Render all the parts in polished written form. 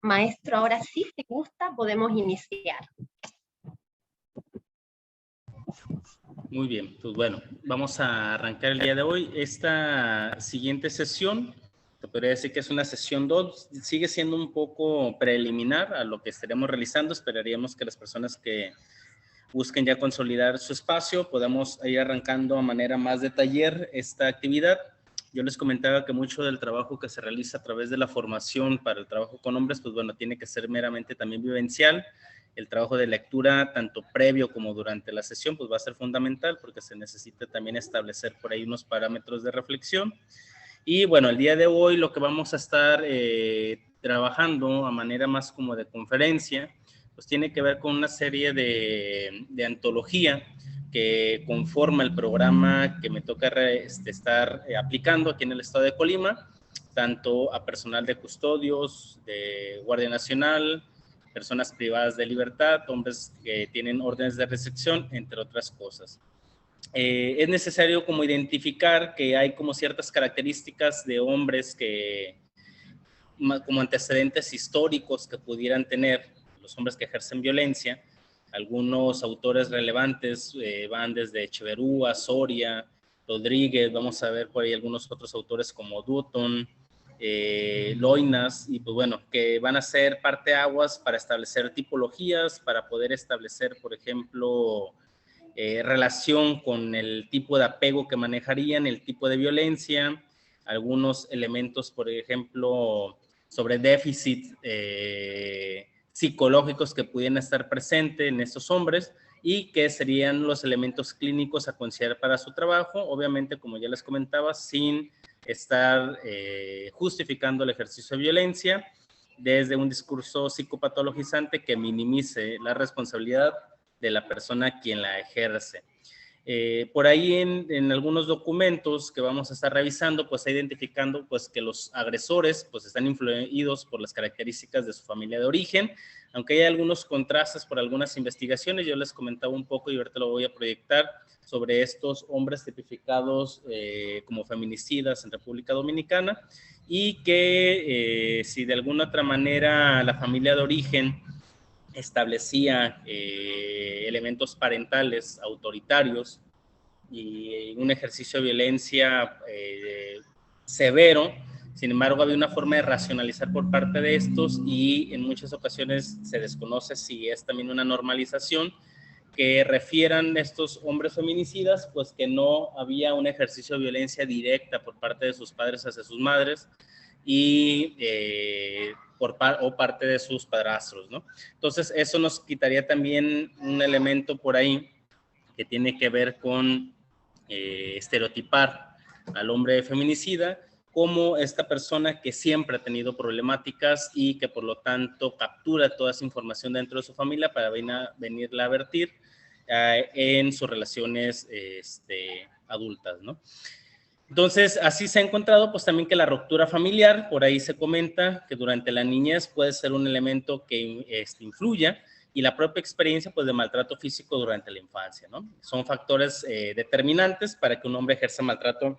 Maestro, ahora sí, si gusta, podemos iniciar. Muy bien, pues bueno, vamos a arrancar el día de hoy. Esta siguiente sesión, te podría decir que es una sesión 2, sigue siendo un poco preliminar a lo que estaremos realizando. Esperaríamos que las personas que busquen ya consolidar su espacio podamos ir arrancando a manera más de taller esta actividad. Yo les comentaba que mucho del trabajo que se realiza a través de la formación para el trabajo con hombres, pues bueno, tiene que ser meramente también vivencial. El trabajo de lectura, tanto previo como durante la sesión, pues va a ser fundamental porque se necesita también establecer por ahí unos parámetros de reflexión. Y bueno, el día de hoy lo que vamos a estar trabajando a manera más como de conferencia, pues tiene que ver con una serie de antología que conforma el programa que me toca estar aplicando aquí en el estado de Colima, tanto a personal de custodios, de Guardia Nacional, personas privadas de libertad, hombres que tienen órdenes de recepción, entre otras cosas. Es necesario como identificar que hay como ciertas características de hombres que, como antecedentes históricos que pudieran tener los hombres que ejercen violencia. Algunos autores relevantes van desde Echeverría, Soria, Rodríguez, vamos a ver por ahí algunos otros autores como Dutton, Loinas, y pues bueno, que van a ser parteaguas para establecer tipologías, para poder establecer, por ejemplo, relación con el tipo de apego que manejarían, el tipo de violencia, algunos elementos, por ejemplo, sobre déficit psicológicos que pudieran estar presentes en estos hombres y que serían los elementos clínicos a considerar para su trabajo, obviamente, como ya les comentaba, sin estar justificando el ejercicio de violencia desde un discurso psicopatologizante que minimice la responsabilidad de la persona quien la ejerce. Por ahí en algunos documentos que vamos a estar revisando, pues está identificando pues, que los agresores pues, están influidos por las características de su familia de origen, aunque hay algunos contrastes por algunas investigaciones. Yo les comentaba un poco y ahorita lo voy a proyectar sobre estos hombres tipificados como feminicidas en República Dominicana y que si de alguna otra manera la familia de origen establecía elementos parentales autoritarios y un ejercicio de violencia severo. Sin embargo, había una forma de racionalizar por parte de estos y en muchas ocasiones se desconoce si es también una normalización que refieran estos hombres feminicidas, pues que no había un ejercicio de violencia directa por parte de sus padres hacia sus madres y o parte de sus padrastros, ¿no? Entonces, eso nos quitaría también un elemento por ahí que tiene que ver con estereotipar al hombre feminicida como esta persona que siempre ha tenido problemáticas y que por lo tanto captura toda esa información dentro de su familia para venirla a vertir en sus relaciones adultas, ¿no? Entonces, así se ha encontrado pues también que la ruptura familiar, por ahí se comenta que durante la niñez puede ser un elemento que influya y la propia experiencia pues de maltrato físico durante la infancia, ¿no? Son factores determinantes para que un hombre ejerza maltrato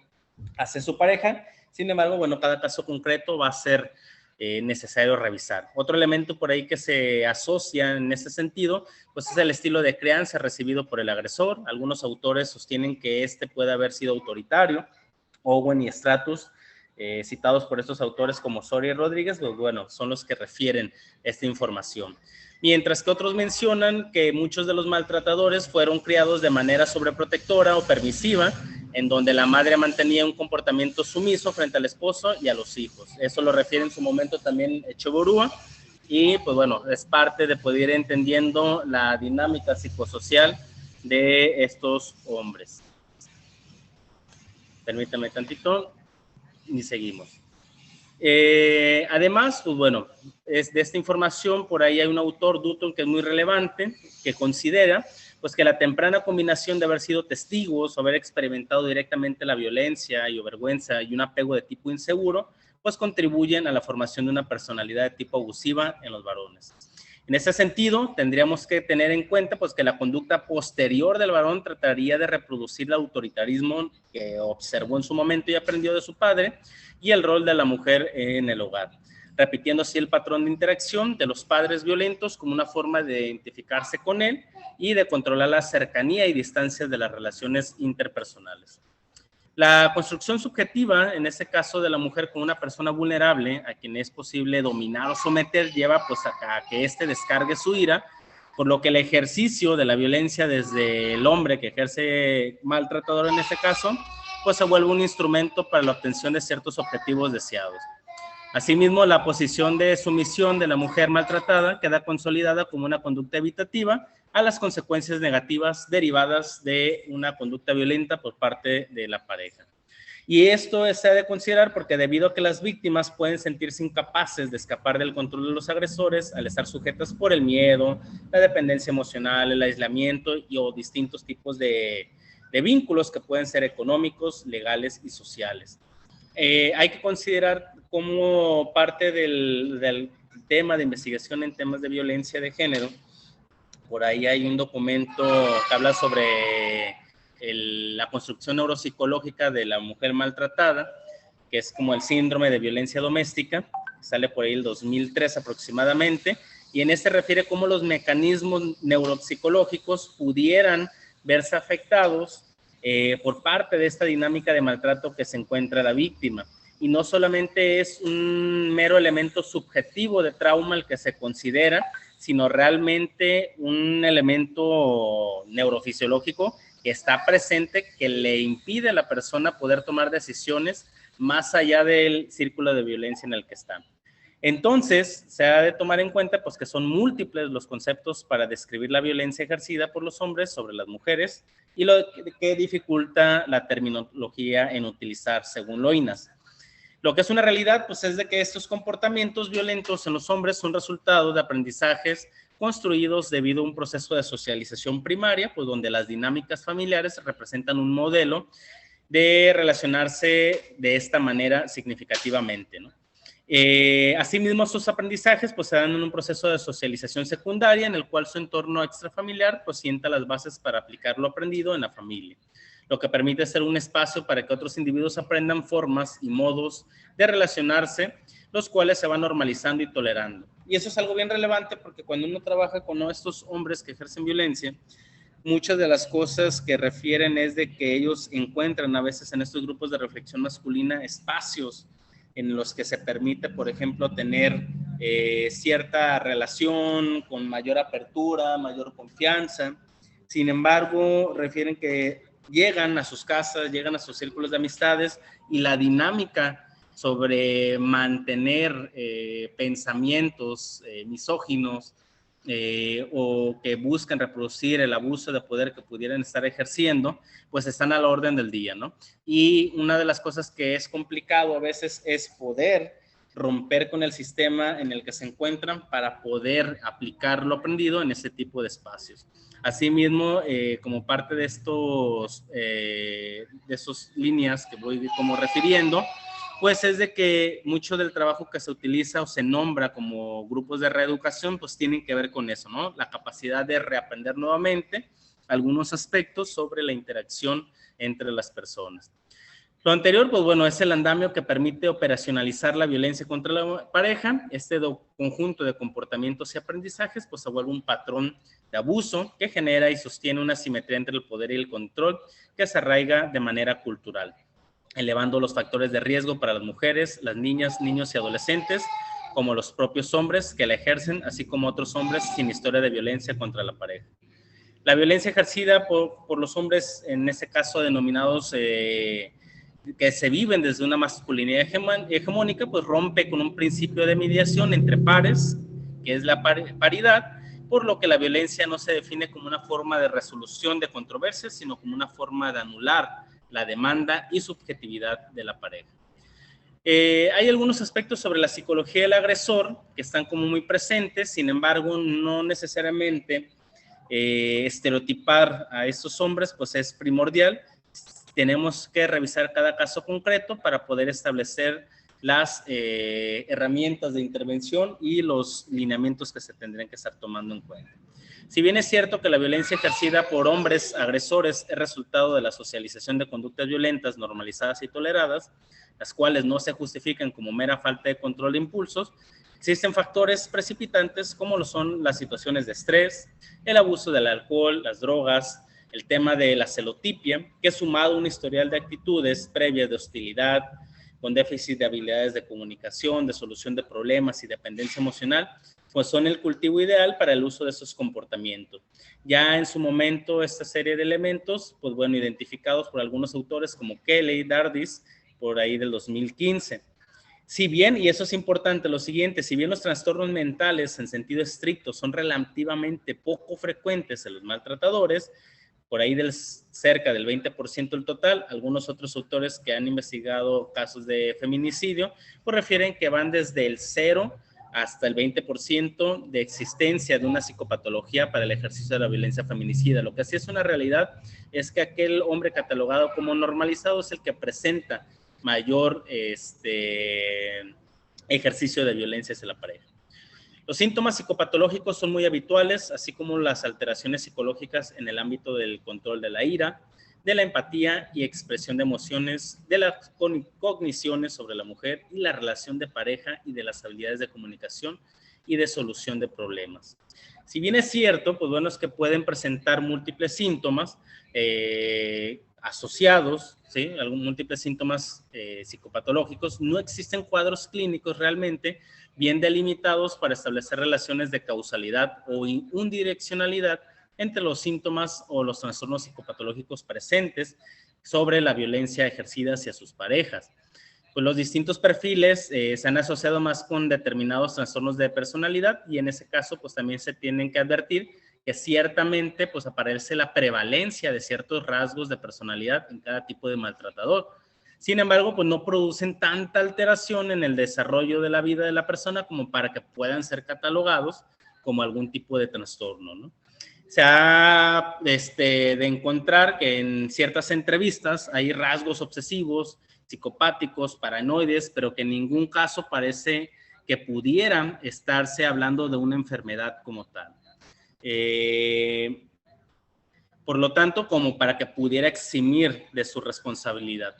hacia su pareja. Sin embargo, bueno, cada caso concreto va a ser necesario revisar. Otro elemento por ahí que se asocia en ese sentido, pues es el estilo de crianza recibido por el agresor. Algunos autores sostienen que este puede haber sido autoritario. Owen y Stratus, citados por estos autores como Soria y Rodríguez, pues bueno, son los que refieren esta información. Mientras que otros mencionan que muchos de los maltratadores fueron criados de manera sobreprotectora o permisiva, en donde la madre mantenía un comportamiento sumiso frente al esposo y a los hijos. Eso lo refiere en su momento también Echeverría, y pues bueno, es parte de poder ir entendiendo la dinámica psicosocial de estos hombres. Permítame tantito y seguimos. Además, pues bueno, es de esta información, por ahí hay un autor, Dutton, que es muy relevante, que considera pues que la temprana combinación de haber sido testigos o haber experimentado directamente la violencia y o vergüenza y un apego de tipo inseguro, pues contribuyen a la formación de una personalidad de tipo abusiva en los varones. En ese sentido, tendríamos que tener en cuenta pues, que la conducta posterior del varón trataría de reproducir el autoritarismo que observó en su momento y aprendió de su padre y el rol de la mujer en el hogar. repitiendo así el patrón de interacción de los padres violentos como una forma de identificarse con él y de controlar la cercanía y distancia de las relaciones interpersonales. La construcción subjetiva, en este caso de la mujer como una persona vulnerable a quien es posible dominar o someter, lleva pues a que éste descargue su ira, por lo que el ejercicio de la violencia desde el hombre que ejerce maltratador en este caso, pues se vuelve un instrumento para la obtención de ciertos objetivos deseados. Asimismo, la posición de sumisión de la mujer maltratada queda consolidada como una conducta evitativa a las consecuencias negativas derivadas de una conducta violenta por parte de la pareja. Y esto se ha de considerar porque debido a que las víctimas pueden sentirse incapaces de escapar del control de los agresores al estar sujetas por el miedo, la dependencia emocional, el aislamiento o distintos tipos de vínculos que pueden ser económicos, legales y sociales. Hay que considerar como parte del tema de investigación en temas de violencia de género. Por ahí hay un documento que habla sobre la construcción neuropsicológica de la mujer maltratada, que es como el síndrome de violencia doméstica, sale por ahí el 2003 aproximadamente, y en este refiere cómo los mecanismos neuropsicológicos pudieran verse afectados por parte de esta dinámica de maltrato que se encuentra la víctima. Y no solamente es un mero elemento subjetivo de trauma el que se considera, sino realmente un elemento neurofisiológico que está presente, que le impide a la persona poder tomar decisiones más allá del círculo de violencia en el que está. Entonces, se ha de tomar en cuenta pues, que son múltiples los conceptos para describir la violencia ejercida por los hombres sobre las mujeres y lo que dificulta la terminología en utilizar según Loinas. Lo que es una realidad pues, es de que estos comportamientos violentos en los hombres son resultado de aprendizajes construidos debido a un proceso de socialización primaria, pues donde las dinámicas familiares representan un modelo de relacionarse de esta manera significativamente, ¿no? Asimismo, estos aprendizajes pues, se dan en un proceso de socialización secundaria en el cual su entorno extrafamiliar pues, sienta las bases para aplicar lo aprendido en la familia, lo que permite ser un espacio para que otros individuos aprendan formas y modos de relacionarse, los cuales se van normalizando y tolerando. Y eso es algo bien relevante porque cuando uno trabaja con estos hombres que ejercen violencia, muchas de las cosas que refieren es de que ellos encuentran a veces en estos grupos de reflexión masculina espacios en los que se permite, por ejemplo, tener cierta relación con mayor apertura, mayor confianza. Sin embargo, refieren que llegan a sus casas, llegan a sus círculos de amistades y la dinámica sobre mantener pensamientos misóginos o que buscan reproducir el abuso de poder que pudieran estar ejerciendo, pues están a la orden del día, ¿no? Y una de las cosas que es complicado a veces es poder romper con el sistema en el que se encuentran para poder aplicar lo aprendido en ese tipo de espacios. Asimismo, como parte de esas líneas que voy como refiriendo, pues es de que mucho del trabajo que se utiliza o se nombra como grupos de reeducación, pues tienen que ver con eso, ¿no? La capacidad de reaprender nuevamente algunos aspectos sobre la interacción entre las personas. Lo anterior, pues bueno, es el andamio que permite operacionalizar la violencia contra la pareja. Este conjunto de comportamientos y aprendizajes, pues se vuelve un patrón de abuso que genera y sostiene una simetría entre el poder y el control que se arraiga de manera cultural, elevando los factores de riesgo para las mujeres, las niñas, niños y adolescentes, como los propios hombres que la ejercen, así como otros hombres sin historia de violencia contra la pareja. La violencia ejercida por los hombres, en este caso denominados que se viven desde una masculinidad hegemónica, pues rompe con un principio de mediación entre pares, que es la paridad, por lo que la violencia no se define como una forma de resolución de controversias, sino como una forma de anular la demanda y subjetividad de la pareja. Hay algunos aspectos sobre la psicología del agresor que están como muy presentes, sin embargo, no necesariamente estereotipar a estos hombres pues es primordial. Tenemos que revisar cada caso concreto para poder establecer las herramientas de intervención y los lineamientos que se tendrían que estar tomando en cuenta. Si bien es cierto que la violencia ejercida por hombres agresores es resultado de la socialización de conductas violentas normalizadas y toleradas, las cuales no se justifican como mera falta de control de impulsos, existen factores precipitantes como lo son las situaciones de estrés, el abuso del alcohol, las drogas, el tema de la celotipia, que sumado a un historial de actitudes previas de hostilidad, con déficit de habilidades de comunicación, de solución de problemas y dependencia emocional, pues son el cultivo ideal para el uso de esos comportamientos. Ya en su momento, esta serie de elementos, pues bueno, identificados por algunos autores como Kelly, Dardis, por ahí del 2015. Si bien, y eso es importante, lo siguiente, si bien los trastornos mentales en sentido estricto son relativamente poco frecuentes en los maltratadores, por ahí cerca del 20% del total, algunos otros autores que han investigado casos de feminicidio, pues refieren que van desde el 0 hasta el 20% de existencia de una psicopatología para el ejercicio de la violencia feminicida. Lo que sí es una realidad es que aquel hombre catalogado como normalizado es el que presenta mayor ejercicio de violencia hacia la pareja. Los síntomas psicopatológicos son muy habituales, así como las alteraciones psicológicas en el ámbito del control de la ira, de la empatía y expresión de emociones, de las cogniciones sobre la mujer y la relación de pareja y de las habilidades de comunicación y de solución de problemas. Si bien es cierto, pues bueno, es que pueden presentar múltiples síntomas asociados, ¿sí? Múltiples síntomas psicopatológicos, no existen cuadros clínicos realmente bien delimitados para establecer relaciones de causalidad o unidireccionalidad entre los síntomas o los trastornos psicopatológicos presentes sobre la violencia ejercida hacia sus parejas. Pues los distintos perfiles se han asociado más con determinados trastornos de personalidad y en ese caso pues también se tienen que advertir que ciertamente pues aparece la prevalencia de ciertos rasgos de personalidad en cada tipo de maltratador. Sin embargo, pues no producen tanta alteración en el desarrollo de la vida de la persona como para que puedan ser catalogados como algún tipo de trastorno, ¿no? Se ha de encontrar que en ciertas entrevistas hay rasgos obsesivos, psicopáticos, paranoides, pero que en ningún caso parece que pudieran estarse hablando de una enfermedad como tal. Por lo tanto, como para que pudiera eximir de su responsabilidad.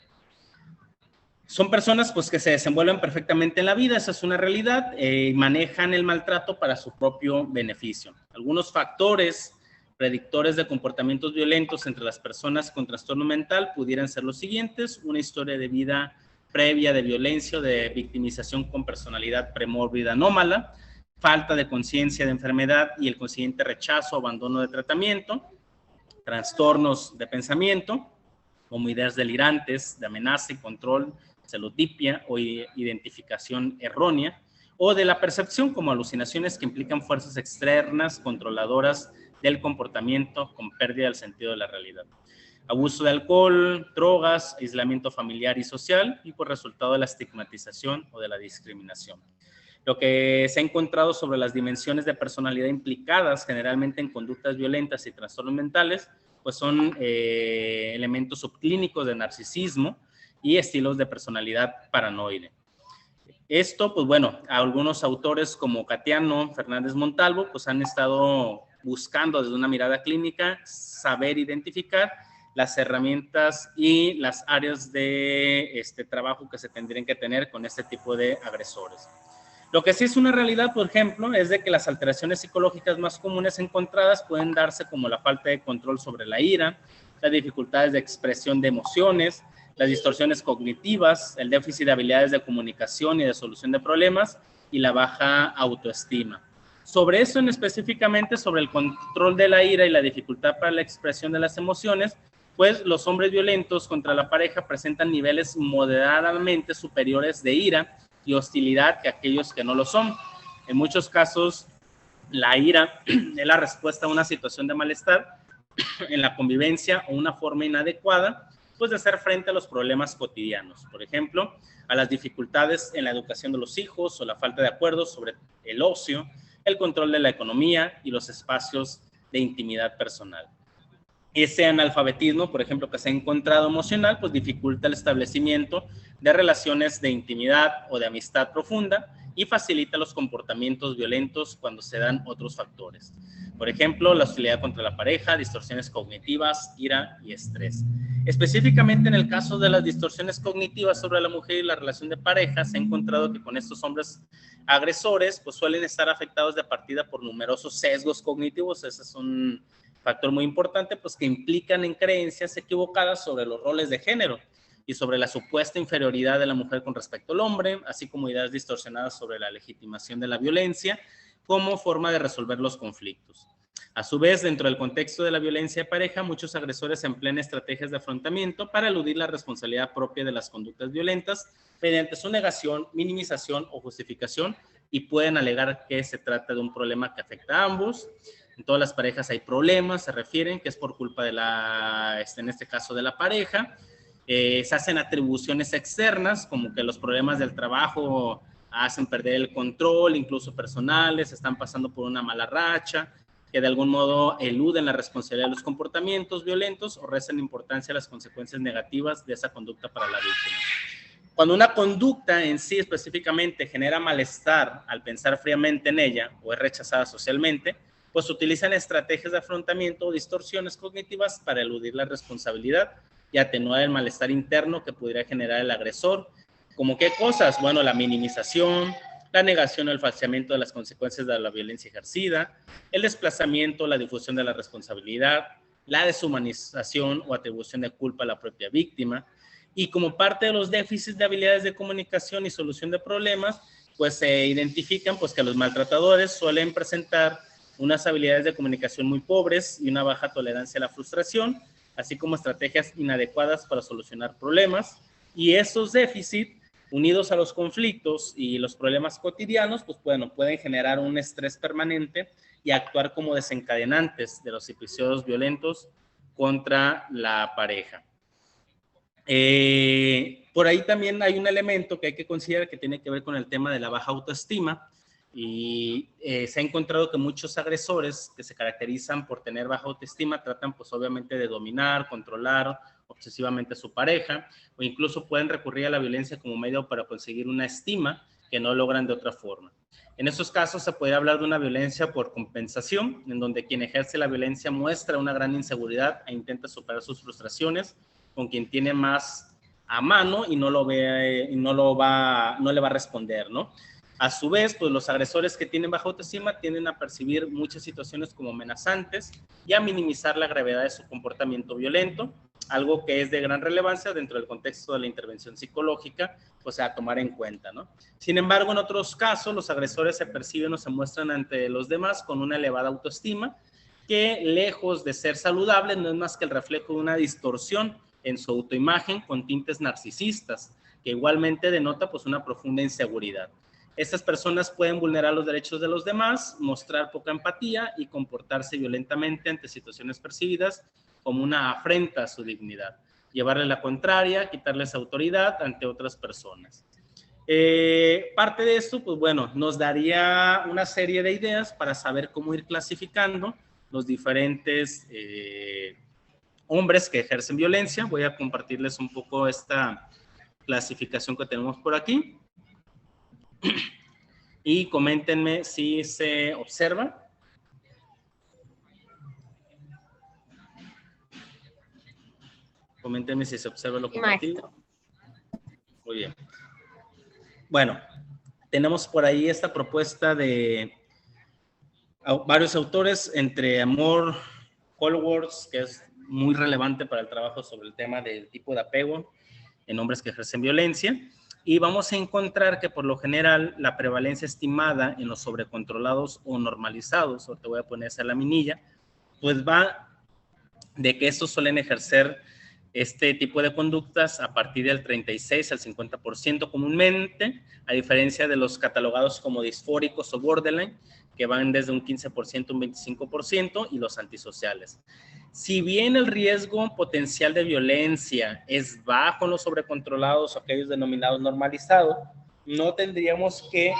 Son personas pues que se desenvuelven perfectamente en la vida, esa es una realidad, manejan el maltrato para su propio beneficio. Algunos factores predictores de comportamientos violentos entre las personas con trastorno mental pudieran ser los siguientes: una historia de vida previa de violencia o de victimización con personalidad premórbida anómala, falta de conciencia de enfermedad y el consiguiente rechazo o abandono de tratamiento, trastornos de pensamiento, como ideas delirantes, de amenaza y control, celotipia o identificación errónea, o de la percepción como alucinaciones que implican fuerzas externas controladoras del comportamiento con pérdida del sentido de la realidad. Abuso de alcohol, drogas, aislamiento familiar y social y por resultado de la estigmatización o de la discriminación. Lo que se ha encontrado sobre las dimensiones de personalidad implicadas generalmente en conductas violentas y trastornos mentales, pues son elementos subclínicos de narcisismo y estilos de personalidad paranoide. Esto, pues bueno, algunos autores como Catiano, Fernández Montalvo, pues han estado buscando desde una mirada clínica saber identificar las herramientas y las áreas de trabajo que se tendrían que tener con este tipo de agresores. Lo que sí es una realidad, por ejemplo, es de que las alteraciones psicológicas más comunes encontradas pueden darse como la falta de control sobre la ira, las dificultades de expresión de emociones, las distorsiones cognitivas, el déficit de habilidades de comunicación y de solución de problemas y la baja autoestima. Sobre eso específicamente, sobre el control de la ira y la dificultad para la expresión de las emociones, pues los hombres violentos contra la pareja presentan niveles moderadamente superiores de ira y hostilidad que aquellos que no lo son. En muchos casos, la ira es la respuesta a una situación de malestar en la convivencia o una forma inadecuada pues de hacer frente a los problemas cotidianos. Por ejemplo, a las dificultades en la educación de los hijos o la falta de acuerdos sobre el ocio, el control de la economía y los espacios de intimidad personal. Ese analfabetismo, por ejemplo, que se ha encontrado emocional, pues dificulta el establecimiento de relaciones de intimidad o de amistad profunda y facilita los comportamientos violentos cuando se dan otros factores. Por ejemplo, la hostilidad contra la pareja, distorsiones cognitivas, ira y estrés. Específicamente en el caso de las distorsiones cognitivas sobre la mujer y la relación de pareja, se ha encontrado que con estos hombres agresores pues suelen estar afectados de partida por numerosos sesgos cognitivos. Ese es un factor muy importante, pues que implican en creencias equivocadas sobre los roles de género y sobre la supuesta inferioridad de la mujer con respecto al hombre, así como ideas distorsionadas sobre la legitimación de la violencia como forma de resolver los conflictos. A su vez, dentro del contexto de la violencia de pareja, muchos agresores emplean estrategias de afrontamiento para eludir la responsabilidad propia de las conductas violentas mediante su negación, minimización o justificación, y pueden alegar que se trata de un problema que afecta a ambos. En todas las parejas hay problemas, se refieren que es por culpa de en este caso de la pareja. Se hacen atribuciones externas, como que los problemas del trabajo hacen perder el control, incluso personales, están pasando por una mala racha, que de algún modo eluden la responsabilidad de los comportamientos violentos o restan importancia a las consecuencias negativas de esa conducta para la víctima. Cuando una conducta en sí específicamente genera malestar al pensar fríamente en ella o es rechazada socialmente, pues utilizan estrategias de afrontamiento o distorsiones cognitivas para eludir la responsabilidad y atenuar el malestar interno que pudiera generar el agresor. ¿Como qué cosas? Bueno, la minimización, la negación o el falseamiento de las consecuencias de la violencia ejercida, el desplazamiento, la difusión de la responsabilidad, la deshumanización o atribución de culpa a la propia víctima. Y como parte de los déficits de habilidades de comunicación y solución de problemas, pues se identifican pues que los maltratadores suelen presentar unas habilidades de comunicación muy pobres y una baja tolerancia a la frustración, así como estrategias inadecuadas para solucionar problemas. Y esos déficits, unidos a los conflictos y los problemas cotidianos, pues bueno, pueden generar un estrés permanente y actuar como desencadenantes de los episodios violentos contra la pareja. Por ahí también hay un elemento que hay que considerar que tiene que ver con el tema de la baja autoestima, y se ha encontrado que muchos agresores que se caracterizan por tener baja autoestima tratan pues obviamente de dominar, controlar obsesivamente a su pareja, o incluso pueden recurrir a la violencia como medio para conseguir una estima que no logran de otra forma. En esos casos se puede hablar de una violencia por compensación, en donde quien ejerce la violencia muestra una gran inseguridad e intenta superar sus frustraciones con quien tiene más a mano y no le va a responder, ¿no? A su vez, pues los agresores que tienen baja autoestima tienden a percibir muchas situaciones como amenazantes y a minimizar la gravedad de su comportamiento violento, algo que es de gran relevancia dentro del contexto de la intervención psicológica, pues a tomar en cuenta, ¿no? Sin embargo, en otros casos, los agresores se perciben o se muestran ante los demás con una elevada autoestima que, lejos de ser saludable, no es más que el reflejo de una distorsión en su autoimagen con tintes narcisistas, que igualmente denota pues una profunda inseguridad. Estas personas pueden vulnerar los derechos de los demás, mostrar poca empatía y comportarse violentamente ante situaciones percibidas como una afrenta a su dignidad, llevarle la contraria, quitarles autoridad ante otras personas. Parte de esto, pues bueno, nos daría una serie de ideas para saber cómo ir clasificando los diferentes hombres que ejercen violencia. Voy a compartirles un poco esta clasificación que tenemos por aquí. Y coméntenme si se observa. Coméntenme si se observa lo compartido. Muy bien. Bueno, tenemos por ahí esta propuesta de varios autores, entre Amor, Holworth, que es muy relevante para el trabajo sobre el tema del tipo de apego en hombres que ejercen violencia. Y vamos a encontrar que por lo general la prevalencia estimada en los sobrecontrolados o normalizados, o te voy a poner esa laminilla, pues va de que estos suelen ejercer este tipo de conductas a partir del 36 al 50% comúnmente, a diferencia de los catalogados como disfóricos o borderline, que van desde un 15% a un 25%, y los antisociales. Si bien el riesgo potencial de violencia es bajo en los sobrecontrolados o aquellos denominados normalizados, no tendríamos que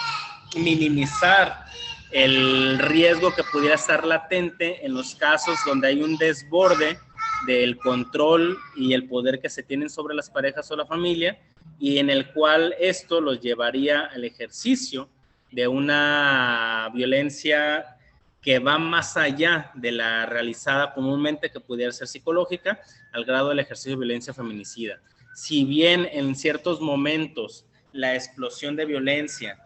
minimizar el riesgo que pudiera estar latente en los casos donde hay un desborde del control y el poder que se tienen sobre las parejas o la familia, y en el cual esto los llevaría al ejercicio de una violencia que va más allá de la realizada comúnmente, que pudiera ser psicológica, al grado del ejercicio de violencia feminicida. Si bien en ciertos momentos la explosión de violencia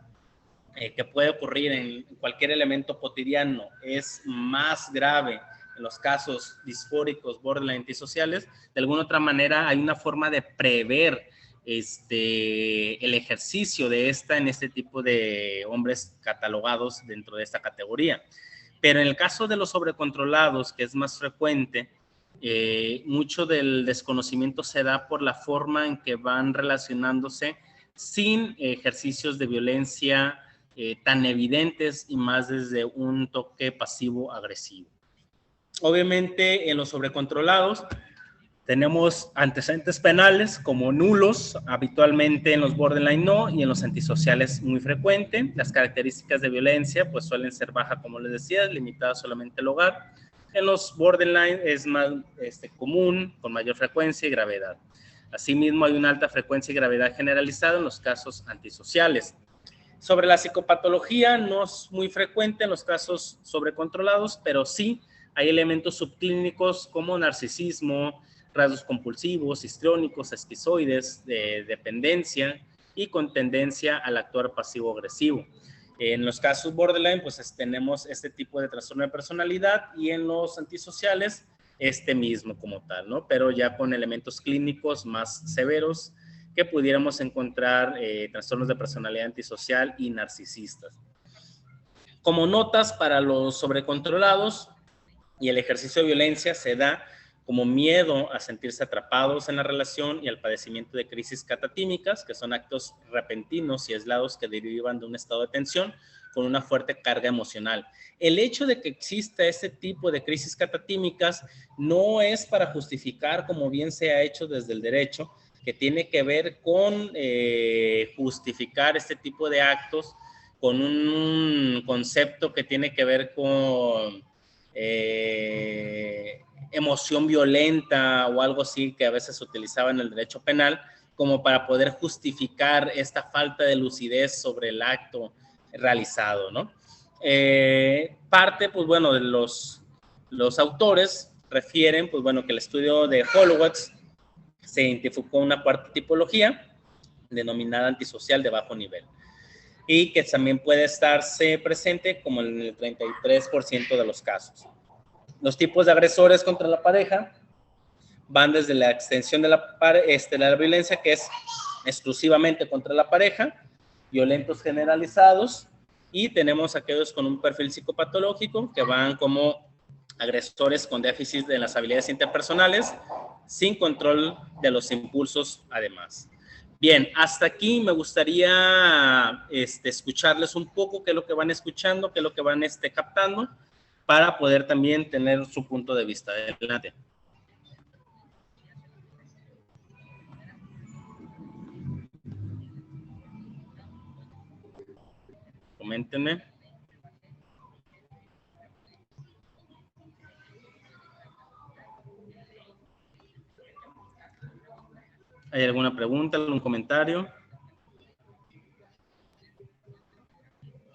que puede ocurrir en cualquier elemento cotidiano es más grave en los casos disfóricos, borderline, antisociales, de alguna otra manera hay una forma de prever el ejercicio de esta en este tipo de hombres catalogados dentro de esta categoría. Pero en el caso de los sobrecontrolados, que es más frecuente, mucho del desconocimiento se da por la forma en que van relacionándose sin ejercicios de violencia tan evidentes y más desde un toque pasivo-agresivo. Obviamente, en los sobrecontrolados tenemos antecedentes penales como nulos, habitualmente en los borderline no, y en los antisociales muy frecuente. Las características de violencia pues suelen ser baja, como les decía, limitada solamente al hogar. En los borderline es más común, con mayor frecuencia y gravedad. Asimismo, hay una alta frecuencia y gravedad generalizada en los casos antisociales. Sobre la psicopatología, no es muy frecuente en los casos sobrecontrolados, pero sí hay elementos subclínicos como narcisismo, rasgos compulsivos, histriónicos, esquizoides, de dependencia y con tendencia al actuar pasivo-agresivo. En los casos borderline, pues tenemos este tipo de trastorno de personalidad, y en los antisociales, este mismo como tal, ¿no? Pero ya con elementos clínicos más severos que pudiéramos encontrar trastornos de personalidad antisocial y narcisistas. Como notas para los sobrecontrolados y el ejercicio de violencia, se da como miedo a sentirse atrapados en la relación y al padecimiento de crisis catatímicas, que son actos repentinos y aislados que derivan de un estado de tensión con una fuerte carga emocional. El hecho de que exista este tipo de crisis catatímicas no es para justificar, como bien se ha hecho desde el derecho, que tiene que ver con justificar este tipo de actos con un concepto que tiene que ver con emoción violenta o algo así, que a veces se utilizaba en el derecho penal, como para poder justificar esta falta de lucidez sobre el acto realizado, ¿no? Parte, pues bueno, de los autores refieren, pues bueno, que el estudio de Holowitz se identificó una cuarta tipología denominada antisocial de bajo nivel, y que también puede estarse presente como en el 33% de los casos. Los tipos de agresores contra la pareja van desde la extensión de la violencia, que es exclusivamente contra la pareja, violentos generalizados, y tenemos aquellos con un perfil psicopatológico que van como agresores con déficit de las habilidades interpersonales, sin control de los impulsos además. Bien, hasta aquí me gustaría escucharles un poco qué es lo que van escuchando, qué es lo que van captando, para poder también tener su punto de vista. Adelante. Coméntenme. ¿Hay alguna pregunta, algún comentario?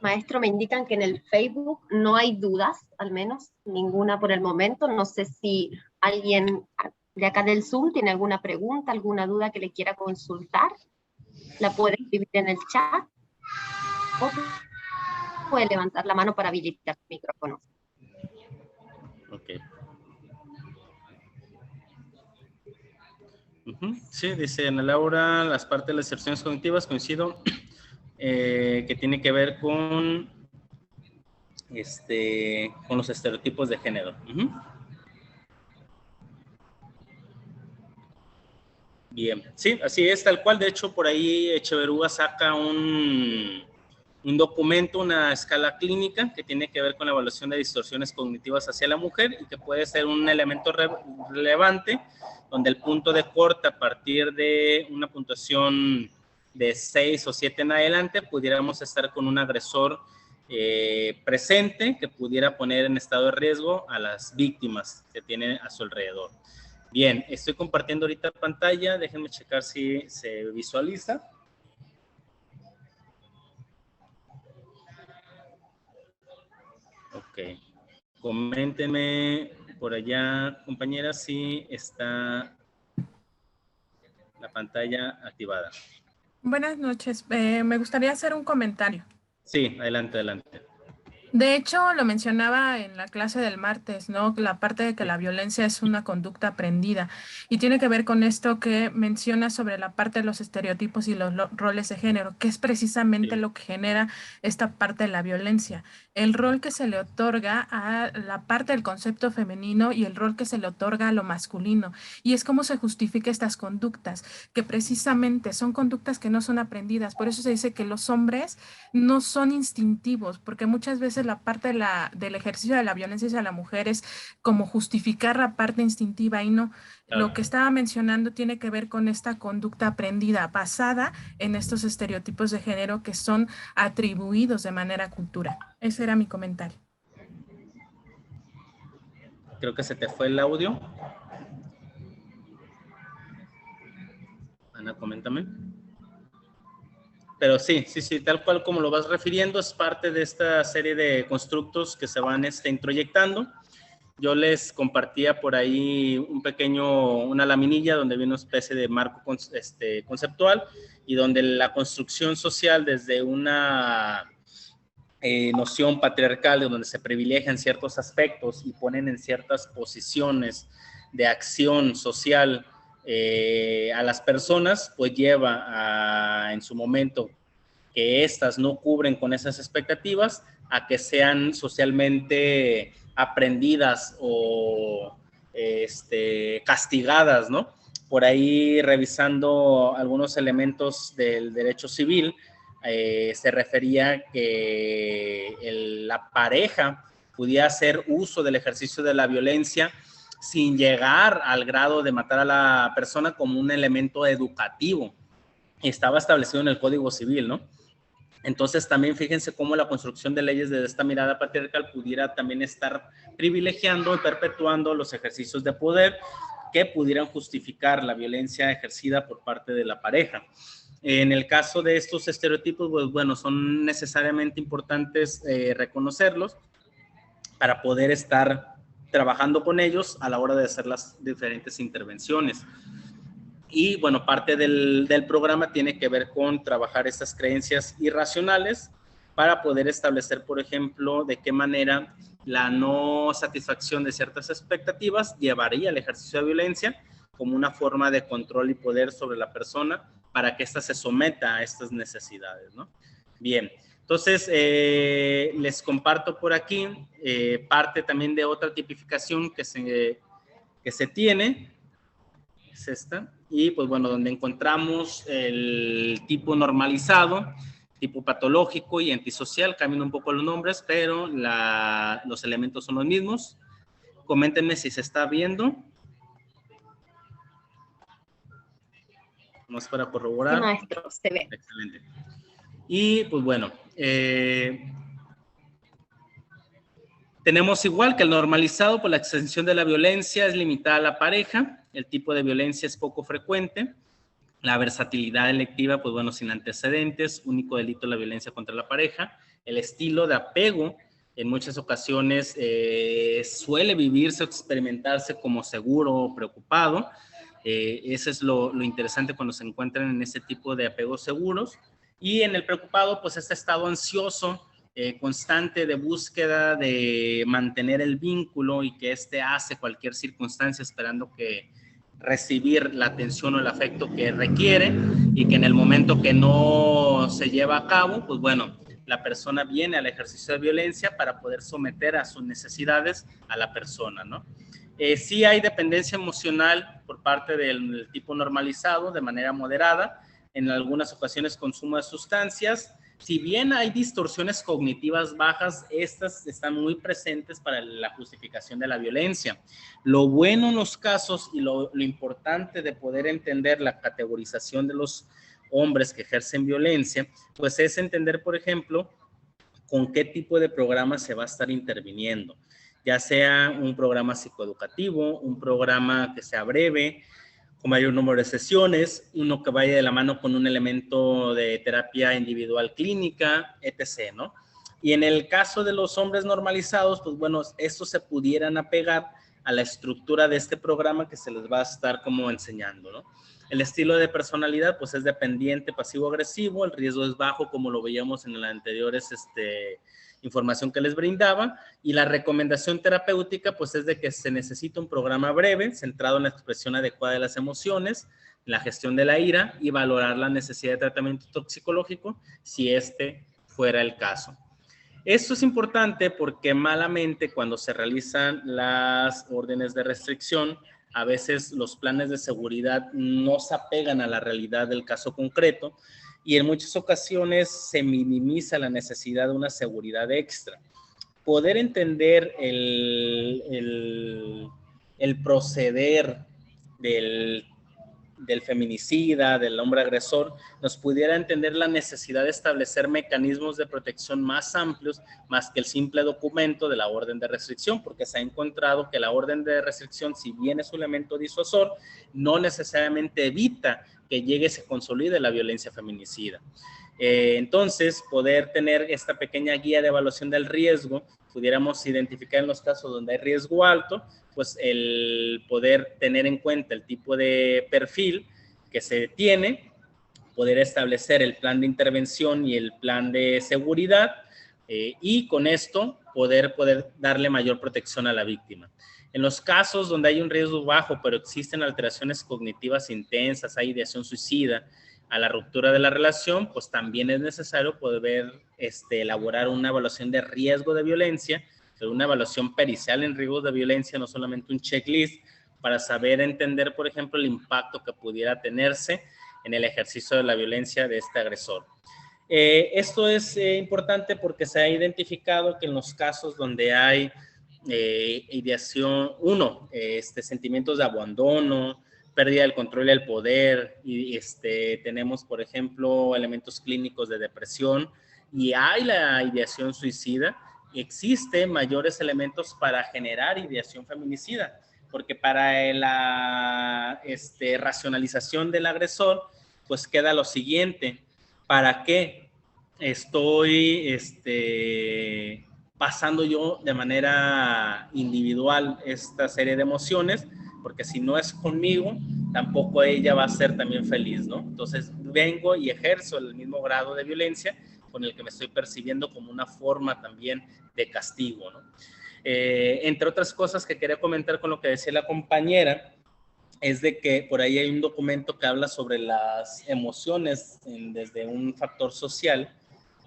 Maestro, me indican que en el Facebook no hay dudas, al menos ninguna por el momento. No sé si alguien de acá del Zoom tiene alguna pregunta, alguna duda que le quiera consultar. La puede escribir en el chat o puede levantar la mano para habilitar su micrófono. Ok. Sí, dice Ana Laura, las partes de las excepciones cognitivas, coincido, que tiene que ver con los estereotipos de género. Bien, sí, así es, tal cual. De hecho, por ahí Echeverúa saca un documento, una escala clínica que tiene que ver con la evaluación de distorsiones cognitivas hacia la mujer, y que puede ser un elemento relevante, donde el punto de corte a partir de una puntuación de 6 o 7 en adelante, pudiéramos estar con un agresor presente que pudiera poner en estado de riesgo a las víctimas que tiene a su alrededor. Bien, estoy compartiendo ahorita pantalla, déjenme checar si se visualiza. Ok. Coméntenme por allá, compañeras, si está la pantalla activada. Buenas noches. Me gustaría hacer un comentario. Sí, adelante, adelante. De hecho, lo mencionaba en la clase del martes, ¿no? La parte de que Sí. la violencia es una conducta aprendida y tiene que ver con esto que menciona sobre la parte de los estereotipos y los roles de género, que es precisamente Sí. lo que genera esta parte de la violencia. El rol que se le otorga a la parte del concepto femenino y el rol que se le otorga a lo masculino. Y es cómo se justifica estas conductas, que precisamente son conductas que no son aprendidas. Por eso se dice que los hombres no son instintivos, porque muchas veces la parte del ejercicio de la violencia hacia la mujer es como justificar la parte instintiva y no. Claro. Lo que estaba mencionando tiene que ver con esta conducta aprendida basada en estos estereotipos de género que son atribuidos de manera cultural. Ese era mi comentario. Creo que se te fue el audio. Ana, coméntame. Pero sí, tal cual como lo vas refiriendo, es parte de esta serie de constructos que se van introyectando. Yo les compartía por ahí una laminilla donde viene una especie de marco conceptual y donde la construcción social desde una noción patriarcal, de donde se privilegian ciertos aspectos y ponen en ciertas posiciones de acción social a las personas, pues lleva en su momento que éstas no cubren con esas expectativas a que sean socialmente aprendidas o castigadas, ¿no? Por ahí revisando algunos elementos del derecho civil, se refería que la pareja pudiera hacer uso del ejercicio de la violencia sin llegar al grado de matar a la persona como un elemento educativo. Estaba establecido en el Código Civil, ¿no? Entonces también fíjense cómo la construcción de leyes desde esta mirada patriarcal pudiera también estar privilegiando y perpetuando los ejercicios de poder que pudieran justificar la violencia ejercida por parte de la pareja. En el caso de estos estereotipos, pues bueno, son necesariamente importantes reconocerlos para poder estar trabajando con ellos a la hora de hacer las diferentes intervenciones. Y bueno, parte del programa tiene que ver con trabajar estas creencias irracionales para poder establecer, por ejemplo, de qué manera la no satisfacción de ciertas expectativas llevaría al ejercicio de violencia como una forma de control y poder sobre la persona para que ésta se someta a estas necesidades, ¿no? Bien, entonces les comparto por aquí parte también de otra tipificación que se tiene, es esta, y pues bueno, donde encontramos el tipo normalizado, tipo patológico y antisocial, cambian un poco los nombres, pero los elementos son los mismos. Coméntenme si se está viendo. Vamos para corroborar. Sí, maestro, se ve. Excelente. Y pues bueno, tenemos igual que el normalizado, pues la extensión de la violencia es limitada a la pareja, el tipo de violencia es poco frecuente, la versatilidad delictiva, pues bueno, sin antecedentes, único delito la violencia contra la pareja, el estilo de apego en muchas ocasiones suele vivirse o experimentarse como seguro o preocupado, eso es lo interesante cuando se encuentran en ese tipo de apegos seguros, y en el preocupado, pues este estado ansioso, constante de búsqueda de mantener el vínculo y que éste hace cualquier circunstancia esperando que recibir la atención o el afecto que requiere y que en el momento que no se lleva a cabo, pues bueno, la persona viene al ejercicio de violencia para poder someter a sus necesidades a la persona, ¿no? Sí hay dependencia emocional por parte del tipo normalizado de manera moderada, en algunas ocasiones consumo de sustancias. Si bien hay distorsiones cognitivas bajas, estas están muy presentes para la justificación de la violencia. Lo bueno en los casos y lo importante de poder entender la categorización de los hombres que ejercen violencia, pues es entender, por ejemplo, con qué tipo de programa se va a estar interviniendo, ya sea un programa psicoeducativo, un programa que sea breve, con mayor número de sesiones, uno que vaya de la mano con un elemento de terapia individual clínica, etc., ¿no? Y en el caso de los hombres normalizados, pues bueno, estos se pudieran apegar a la estructura de este programa que se les va a estar como enseñando, ¿no? El estilo de personalidad, pues es dependiente, pasivo-agresivo, el riesgo es bajo, como lo veíamos en la anteriores información que les brindaba, y la recomendación terapéutica, pues es de que se necesita un programa breve, centrado en la expresión adecuada de las emociones, la gestión de la ira y valorar la necesidad de tratamiento toxicológico, si este fuera el caso. Esto es importante porque malamente cuando se realizan las órdenes de restricción, a veces los planes de seguridad no se apegan a la realidad del caso concreto y en muchas ocasiones se minimiza la necesidad de una seguridad extra. Poder entender el proceder del feminicida, del hombre agresor, nos pudiera entender la necesidad de establecer mecanismos de protección más amplios, más que el simple documento de la orden de restricción, porque se ha encontrado que la orden de restricción, si bien es un elemento disuasor, no necesariamente evita que llegue y se consolide la violencia feminicida. Entonces, poder tener esta pequeña guía de evaluación del riesgo, pudiéramos identificar en los casos donde hay riesgo alto, pues el poder tener en cuenta el tipo de perfil que se tiene, poder establecer el plan de intervención y el plan de seguridad y con esto poder darle mayor protección a la víctima. En los casos donde hay un riesgo bajo, pero existen alteraciones cognitivas intensas, hay ideación suicida, a la ruptura de la relación, pues también es necesario poder elaborar una evaluación de riesgo de violencia, pero una evaluación pericial en riesgos de violencia, no solamente un checklist, para saber entender, por ejemplo, el impacto que pudiera tenerse en el ejercicio de la violencia de este agresor. Esto es importante porque se ha identificado que en los casos donde hay ideación, sentimientos de abandono, pérdida del control y el poder, y tenemos, por ejemplo, elementos clínicos de depresión, y hay la ideación suicida, existen mayores elementos para generar ideación feminicida, porque para la racionalización del agresor, pues queda lo siguiente: ¿para qué estoy pasando yo de manera individual esta serie de emociones? Porque si no es conmigo, tampoco ella va a ser también feliz, ¿no? Entonces vengo y ejerzo el mismo grado de violencia con el que me estoy percibiendo como una forma también de castigo, ¿no? Entre otras cosas que quería comentar con lo que decía la compañera, es de que por ahí hay un documento que habla sobre las emociones desde un factor social,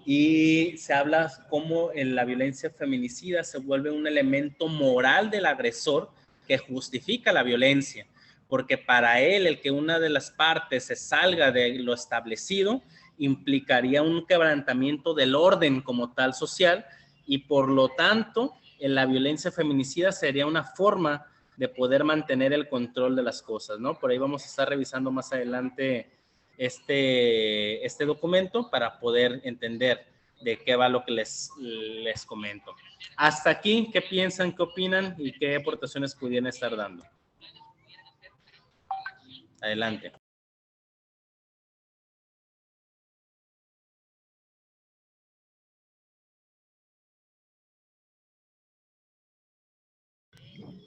y se habla cómo en la violencia feminicida se vuelve un elemento moral del agresor que justifica la violencia, porque para él el que una de las partes se salga de lo establecido implicaría un quebrantamiento del orden como tal social, y por lo tanto en la violencia feminicida sería una forma de poder mantener el control de las cosas, ¿no? Por ahí vamos a estar revisando más adelante este documento para poder entender de qué va lo que les comento. Hasta aquí, ¿qué piensan, qué opinan y qué aportaciones pudieran estar dando? Adelante.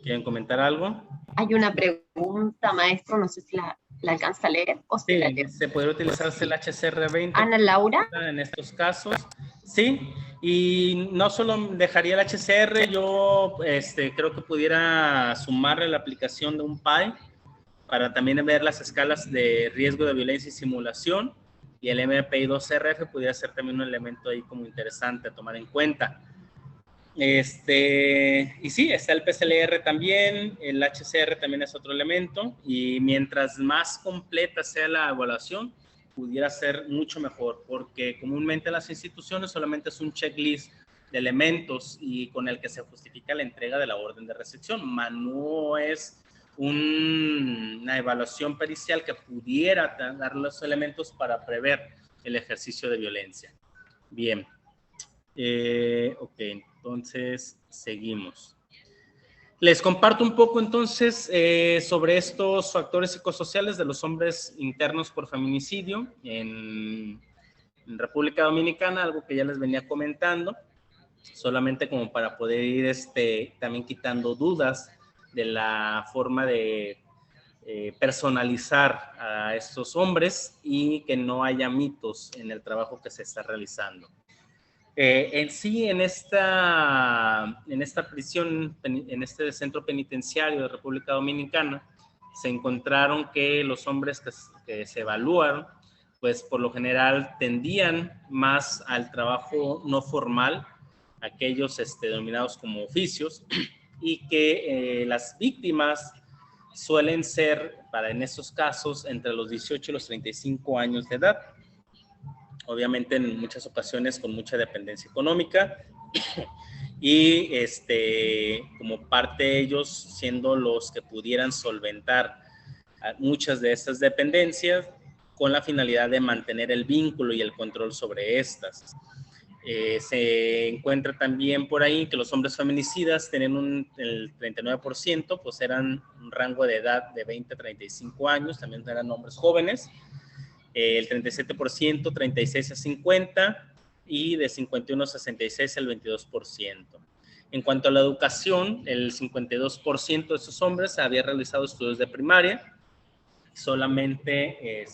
¿Quieren comentar algo? Hay una pregunta, maestro, no sé si la alcanza a leer o si la leo. ¿Se puede utilizarse el HCR20? Ana Laura. En estos casos, sí, y no solo dejaría el HCR, yo creo que pudiera sumarle la aplicación de un PAI para también ver las escalas de riesgo de violencia y simulación, y el MPI-2RF pudiera ser también un elemento ahí como interesante a tomar en cuenta. Y sí, está el PCLR también, el HCR también es otro elemento, y mientras más completa sea la evaluación, pudiera ser mucho mejor, porque comúnmente las instituciones solamente es un checklist de elementos y con el que se justifica la entrega de la orden de restricción, mas no es una evaluación pericial que pudiera dar los elementos para prever el ejercicio de violencia. Bien. Ok, entonces seguimos. Les comparto un poco entonces sobre estos factores psicosociales de los hombres internos por feminicidio en República Dominicana, algo que ya les venía comentando. solamente como para poder ir también quitando dudas de la forma de personalizar a estos hombres y que no haya mitos en el trabajo que se está realizando. En sí, en esta prisión, en este centro penitenciario de República Dominicana, se encontraron que los hombres que se evaluaron, pues por lo general tendían más al trabajo no formal, aquellos denominados como oficios, y que las víctimas suelen ser, en estos casos, entre los 18 y los 35 años de edad. Obviamente en muchas ocasiones con mucha dependencia económica y como parte de ellos siendo los que pudieran solventar muchas de estas dependencias con la finalidad de mantener el vínculo y el control sobre estas. Se encuentra también por ahí que los hombres feminicidas tienen el 39%, pues eran un rango de edad de 20 a 35 años, también eran hombres jóvenes. El 37%, 36 a 50 y de 51 a 66 el 22%. En cuanto a la educación, el 52% de esos hombres había realizado estudios de primaria, solamente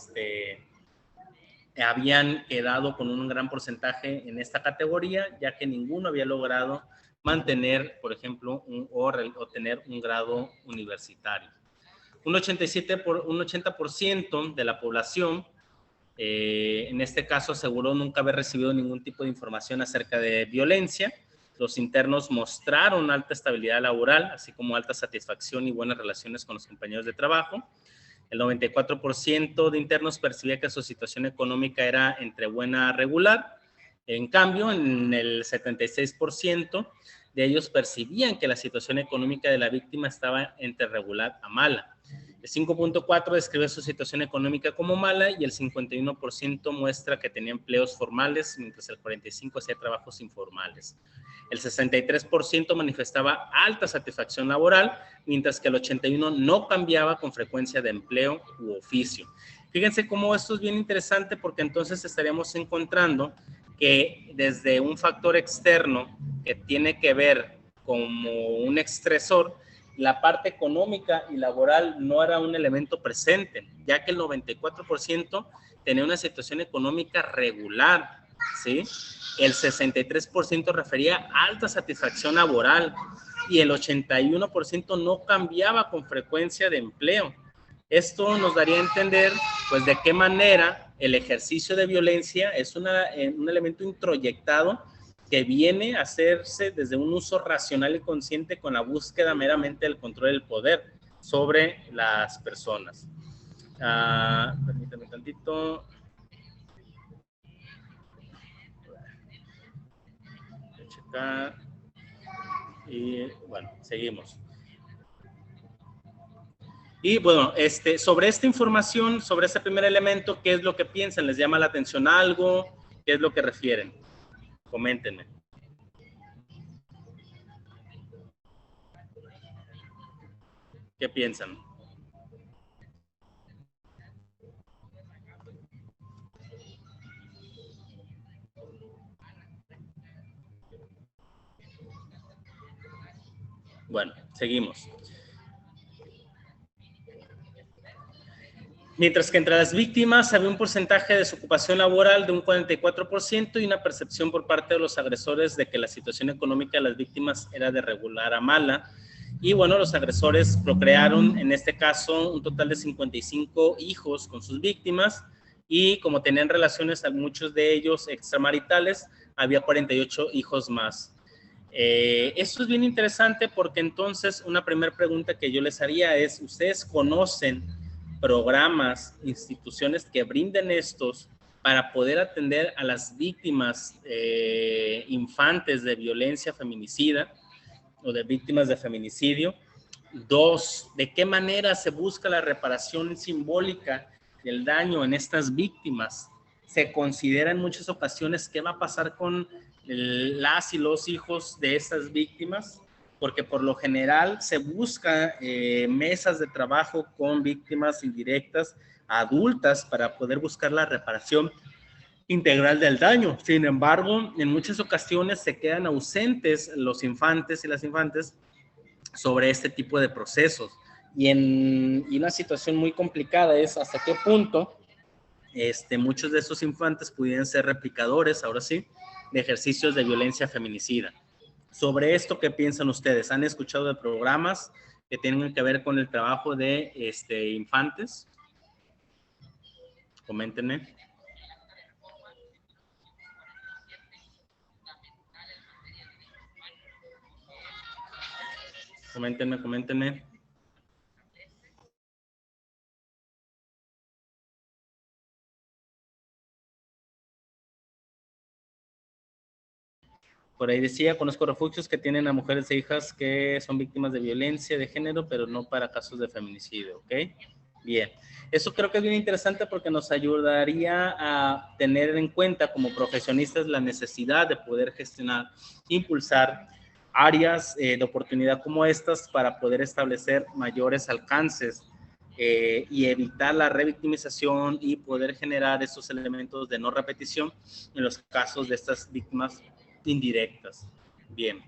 habían quedado con un gran porcentaje en esta categoría, ya que ninguno había logrado mantener, por ejemplo, o tener un grado universitario. Un 80% de la población en este caso aseguró nunca haber recibido ningún tipo de información acerca de violencia. Los internos mostraron alta estabilidad laboral, así como alta satisfacción y buenas relaciones con los compañeros de trabajo. El 94% de internos percibía que su situación económica era entre buena a regular. En cambio, en el 76% de ellos percibían que la situación económica de la víctima estaba entre regular a mala. El 5.4 describe su situación económica como mala y el 51% muestra que tenía empleos formales, mientras el 45% hacía trabajos informales. El 63% manifestaba alta satisfacción laboral, mientras que el 81% no cambiaba con frecuencia de empleo u oficio. Fíjense cómo esto es bien interesante porque entonces estaríamos encontrando que desde un factor externo que tiene que ver como un estresor, la parte económica y laboral no era un elemento presente, ya que el 94% tenía una situación económica regular, ¿sí? El 63% refería a alta satisfacción laboral y el 81% no cambiaba con frecuencia de empleo. Esto nos daría a entender, pues, de qué manera el ejercicio de violencia es un elemento introyectado que viene a hacerse desde un uso racional y consciente con la búsqueda meramente del control del poder sobre las personas. Permítame tantito. Voy a checar. Y bueno, seguimos. Y bueno, sobre esta información, sobre este primer elemento, ¿qué es lo que piensan? ¿Les llama la atención algo? ¿Qué es lo que refieren? Coméntenme. ¿Qué piensan? Bueno, seguimos. Mientras que entre las víctimas había un porcentaje de desocupación laboral de un 44% y una percepción por parte de los agresores de que la situación económica de las víctimas era de regular a mala. Y bueno, los agresores procrearon, en este caso, un total de 55 hijos con sus víctimas y como tenían relaciones, muchos de ellos extramaritales, había 48 hijos más. Esto es bien interesante porque entonces una primera pregunta que yo les haría es, ¿ustedes conocen programas, instituciones que brinden estos para poder atender a las víctimas infantes de violencia feminicida o de víctimas de feminicidio? Dos, ¿de qué manera se busca la reparación simbólica del daño en estas víctimas? Se considera en muchas ocasiones qué va a pasar con las y los hijos de estas víctimas, porque por lo general se busca mesas de trabajo con víctimas indirectas adultas para poder buscar la reparación integral del daño. Sin embargo, en muchas ocasiones se quedan ausentes los infantes y las infantes sobre este tipo de procesos. Y una situación muy complicada es hasta qué punto muchos de esos infantes pudieran ser replicadores, ahora sí, de ejercicios de violencia feminicida. Sobre esto, ¿qué piensan ustedes? ¿Han escuchado de programas que tienen que ver con el trabajo de infantes? Coméntenme. Coméntenme. Por ahí decía, conozco refugios que tienen a mujeres e hijas que son víctimas de violencia de género, pero no para casos de feminicidio, ¿ok? Bien, eso creo que es bien interesante porque nos ayudaría a tener en cuenta como profesionistas la necesidad de poder gestionar, impulsar áreas de oportunidad como estas para poder establecer mayores alcances y evitar la revictimización y poder generar esos elementos de no repetición en los casos de estas víctimas indirectas. Bien.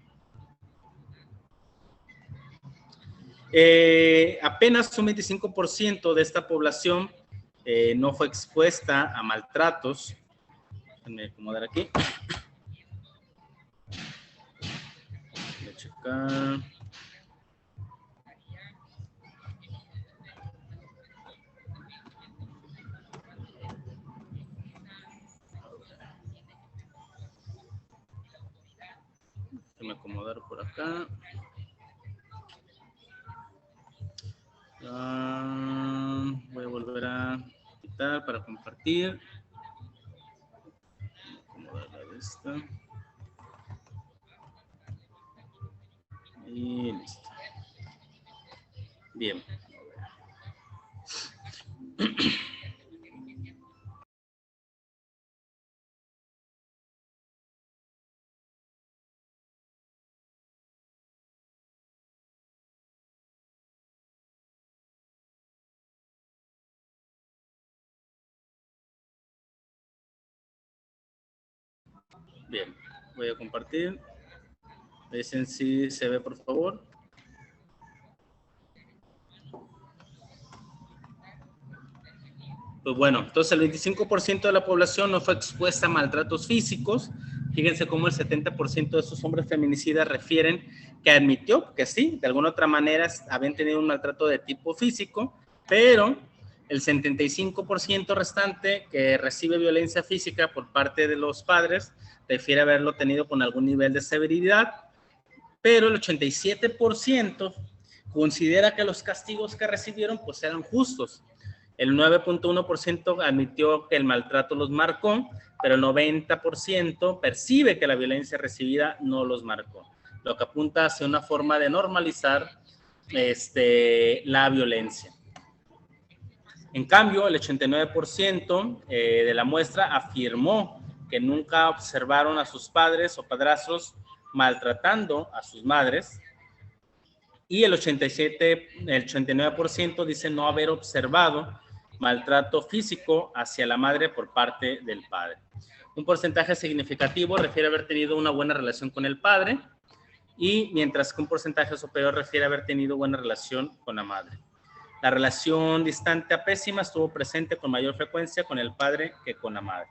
Apenas un 25% de esta población no fue expuesta a maltratos. Déjenme acomodar aquí. Voy a checar. Déjenme acomodar por acá. Voy a volver a quitar para compartir. Voy a acomodar la de esta. Y listo. Bien. Bien, voy a compartir. Dicen si se ve, por favor. Pues bueno, entonces el 25% de la población no fue expuesta a maltratos físicos. Fíjense cómo el 70% de esos hombres feminicidas refieren que admitió que sí, de alguna otra manera habían tenido un maltrato de tipo físico, pero el 75% restante que recibe violencia física por parte de los padres refiere haberlo tenido con algún nivel de severidad, pero el 87% considera que los castigos que recibieron pues eran justos. El 9.1% admitió que el maltrato los marcó, pero el 90% percibe que la violencia recibida no los marcó, lo que apunta hacia una forma de normalizar la violencia. En cambio, el 89% de la muestra afirmó que nunca observaron a sus padres o padrastros maltratando a sus madres, y el 89% dice no haber observado maltrato físico hacia la madre por parte del padre. Un porcentaje significativo refiere haber tenido una buena relación con el padre, y mientras que un porcentaje superior refiere haber tenido buena relación con la madre. La relación distante a pésima estuvo presente con mayor frecuencia con el padre que con la madre.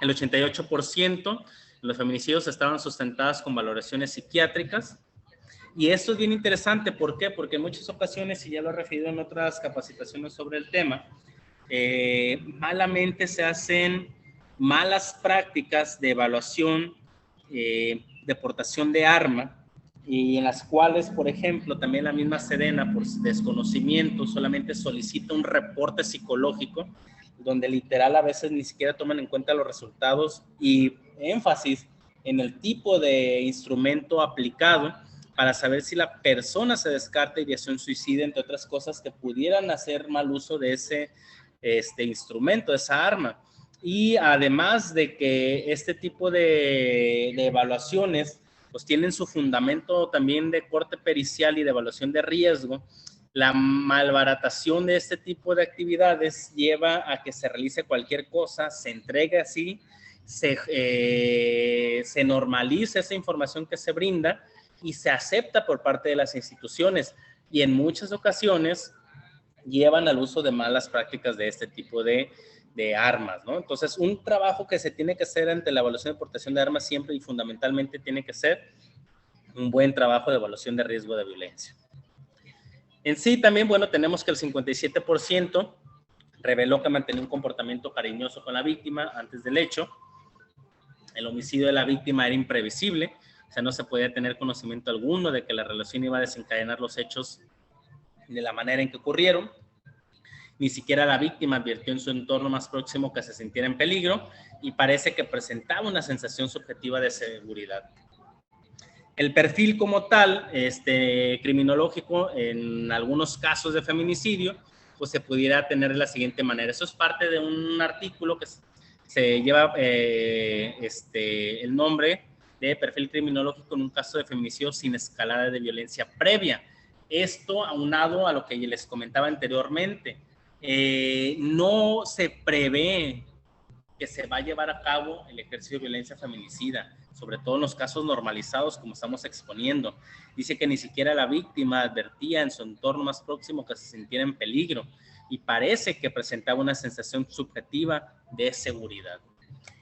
El 88% de los feminicidios estaban sustentados con valoraciones psiquiátricas. Y esto es bien interesante, ¿por qué? Porque en muchas ocasiones, y ya lo he referido en otras capacitaciones sobre el tema, malamente se hacen malas prácticas de evaluación de portación de arma, y en las cuales, por ejemplo, también la misma Sedena, por desconocimiento, solamente solicita un reporte psicológico, donde literal a veces ni siquiera toman en cuenta los resultados y énfasis en el tipo de instrumento aplicado para saber si la persona se descarta ideación suicida, entre otras cosas que pudieran hacer mal uso de ese instrumento, de esa arma. Y además de que este tipo de evaluaciones pues tienen su fundamento también de corte pericial y de evaluación de riesgo, La malbaratación de este tipo de actividades lleva a que se realice cualquier cosa, se entregue así, se normalice esa información que se brinda y se acepta por parte de las instituciones, y en muchas ocasiones llevan al uso de malas prácticas de este tipo de armas, ¿no? Entonces, un trabajo que se tiene que hacer ante la evaluación de portación de armas siempre y fundamentalmente tiene que ser un buen trabajo de evaluación de riesgo de violencia. En sí, también, bueno, tenemos que el 57% reveló que mantenía un comportamiento cariñoso con la víctima antes del hecho. El homicidio de la víctima era imprevisible, o sea, no se podía tener conocimiento alguno de que la relación iba a desencadenar los hechos de la manera en que ocurrieron. Ni siquiera la víctima advirtió en su entorno más próximo que se sintiera en peligro, y parece que presentaba una sensación subjetiva de seguridad. El perfil como tal, criminológico, en algunos casos de feminicidio, pues se pudiera tener de la siguiente manera. Eso es parte de un artículo que se lleva el nombre de perfil criminológico en un caso de feminicidio sin escalada de violencia previa. Esto aunado a lo que les comentaba anteriormente. No se prevé que se va a llevar a cabo el ejercicio de violencia feminicida, sobre todo en los casos normalizados como estamos exponiendo. Dice que ni siquiera la víctima advertía en su entorno más próximo que se sintiera en peligro, y parece que presentaba una sensación subjetiva de seguridad.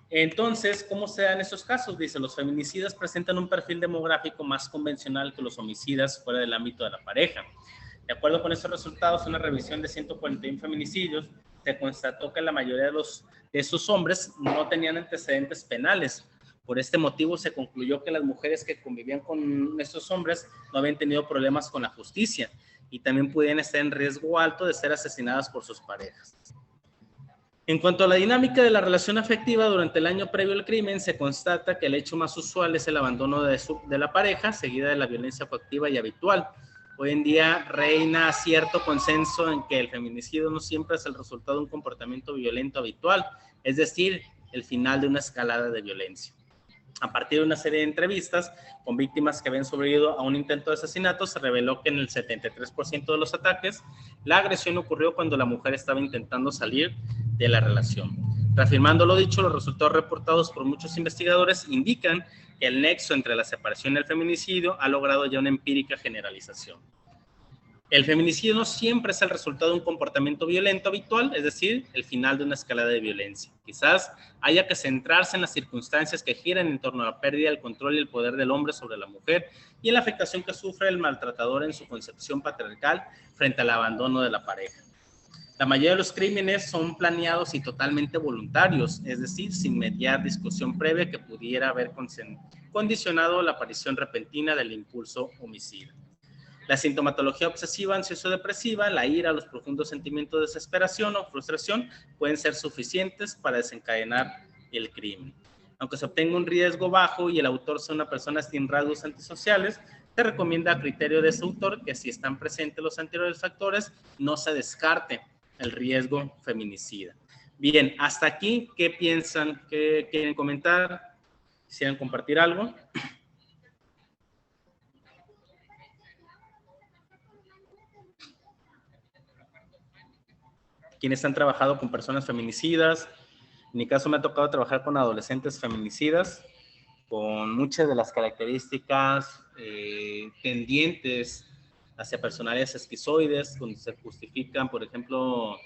Entonces, ¿cómo se dan esos casos? Dice, los feminicidas presentan un perfil demográfico más convencional que los homicidas fuera del ámbito de la pareja. De acuerdo con estos resultados, una revisión de 141 feminicidios, se constató que la mayoría de esos hombres no tenían antecedentes penales. Por este motivo, se concluyó que las mujeres que convivían con estos hombres no habían tenido problemas con la justicia y también podían estar en riesgo alto de ser asesinadas por sus parejas. En cuanto a la dinámica de la relación afectiva durante el año previo al crimen, se constata que el hecho más usual es el abandono de la pareja, seguida de la violencia coactiva y habitual. Hoy en día reina cierto consenso en que el feminicidio no siempre es el resultado de un comportamiento violento habitual, es decir, el final de una escalada de violencia. A partir de una serie de entrevistas con víctimas que habían sobrevivido a un intento de asesinato, se reveló que en el 73% de los ataques, la agresión ocurrió cuando la mujer estaba intentando salir de la relación. Reafirmando lo dicho, los resultados reportados por muchos investigadores indican que el nexo entre la separación y el feminicidio ha logrado ya una empírica generalización. El feminicidio no siempre es el resultado de un comportamiento violento habitual, es decir, el final de una escalada de violencia. Quizás haya que centrarse en las circunstancias que giran en torno a la pérdida del control y el poder del hombre sobre la mujer y en la afectación que sufre el maltratador en su concepción patriarcal frente al abandono de la pareja. La mayoría de los crímenes son planeados y totalmente voluntarios, es decir, sin mediar discusión previa que pudiera haber condicionado la aparición repentina del impulso homicida. La sintomatología obsesiva, ansioso-depresiva, la ira, los profundos sentimientos de desesperación o frustración pueden ser suficientes para desencadenar el crimen. Aunque se obtenga un riesgo bajo y el autor sea una persona sin rasgos antisociales, se recomienda a criterio de su autor que si están presentes los anteriores factores, no se descarte el riesgo feminicida. Bien, hasta aquí, ¿qué piensan? ¿Qué quieren comentar? ¿Quisieran compartir algo? ¿Quiénes han trabajado con personas feminicidas? En mi caso me ha tocado trabajar con adolescentes feminicidas, con muchas de las características tendientes hacia personalidades esquizoides, donde se justifican, por ejemplo,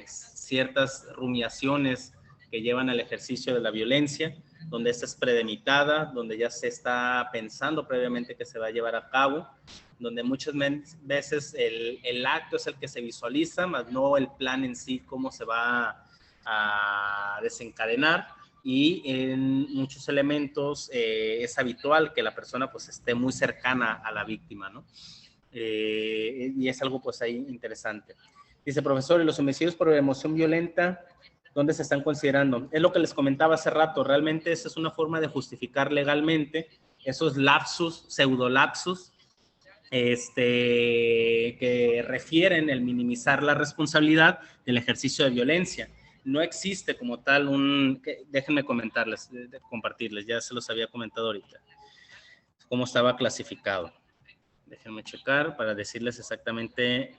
ciertas rumiaciones que llevan al ejercicio de la violencia, donde esta es premeditada, donde ya se está pensando previamente que se va a llevar a cabo, donde muchas veces el acto es el que se visualiza, más no el plan en sí, cómo se va a desencadenar, y en muchos elementos es habitual que la persona pues esté muy cercana a la víctima, ¿no? Y es algo pues ahí interesante. Dice, profesor, ¿y los homicidios por emoción violenta dónde se están considerando? Es lo que les comentaba hace rato, realmente esa es una forma de justificar legalmente esos lapsus, pseudolapsus, que refieren el minimizar la responsabilidad del ejercicio de violencia. No existe como tal déjenme compartirles, ya se los había comentado ahorita, cómo estaba clasificado. Déjenme checar para decirles exactamente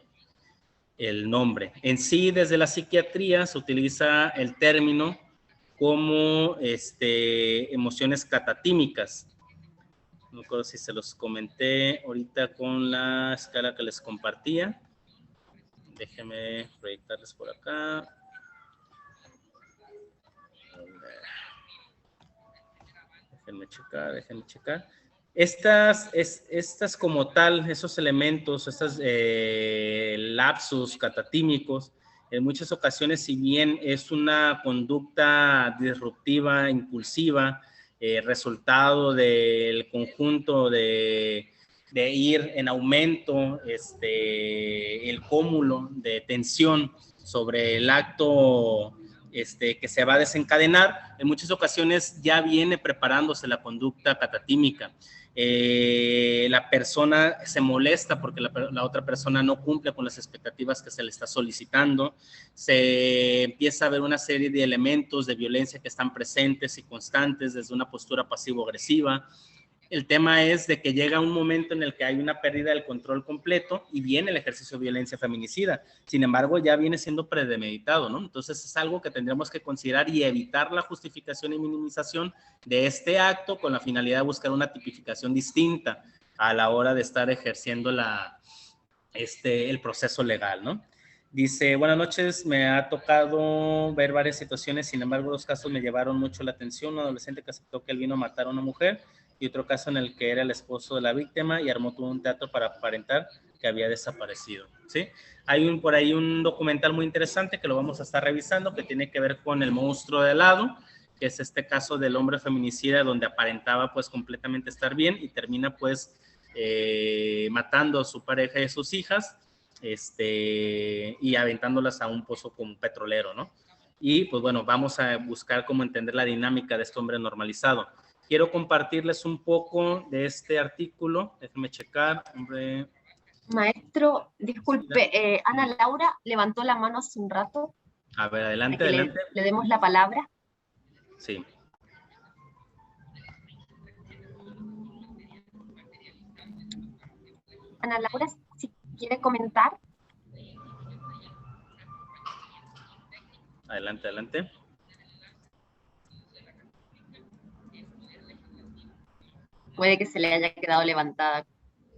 el nombre. En sí, desde la psiquiatría se utiliza el término como emociones catatímicas. No recuerdo si se los comenté ahorita con la escala que les compartía. Déjenme proyectarles por acá. Déjenme checar. Estas como tal, esos elementos, estos lapsus catatímicos, en muchas ocasiones, si bien es una conducta disruptiva, impulsiva, resultado del conjunto de ir en aumento el cúmulo de tensión sobre el acto que se va a desencadenar, en muchas ocasiones ya viene preparándose la conducta catatímica. La persona se molesta porque la otra persona no cumple con las expectativas que se le está solicitando, se empieza a ver una serie de elementos de violencia que están presentes y constantes desde una postura pasivo-agresiva. El tema es de que llega un momento en el que hay una pérdida del control completo y viene el ejercicio de violencia feminicida. Sin embargo, ya viene siendo premeditado, ¿no? Entonces es algo que tendríamos que considerar y evitar la justificación y minimización de este acto con la finalidad de buscar una tipificación distinta a la hora de estar ejerciendo el proceso legal, ¿no? Dice, buenas noches, me ha tocado ver varias situaciones, sin embargo, dos casos me llevaron mucho la atención. Un adolescente que aceptó que él vino a matar a una mujer y otro caso en el que era el esposo de la víctima y armó todo un teatro para aparentar que había desaparecido, ¿sí? Hay por ahí un documental muy interesante que lo vamos a estar revisando que tiene que ver con El monstruo de helado, que es este caso del hombre feminicida donde aparentaba pues completamente estar bien y termina pues matando a su pareja y a sus hijas y aventándolas a un pozo como petrolero, ¿no? Y pues bueno, vamos a buscar cómo entender la dinámica de este hombre normalizado. Quiero compartirles un poco de este artículo. Déjenme checar. Hombre. Maestro, disculpe, Ana Laura levantó la mano hace un rato. A ver, adelante, adelante. Le demos la palabra. Sí. Ana Laura, si quiere comentar. Adelante, adelante. Puede que se le haya quedado levantada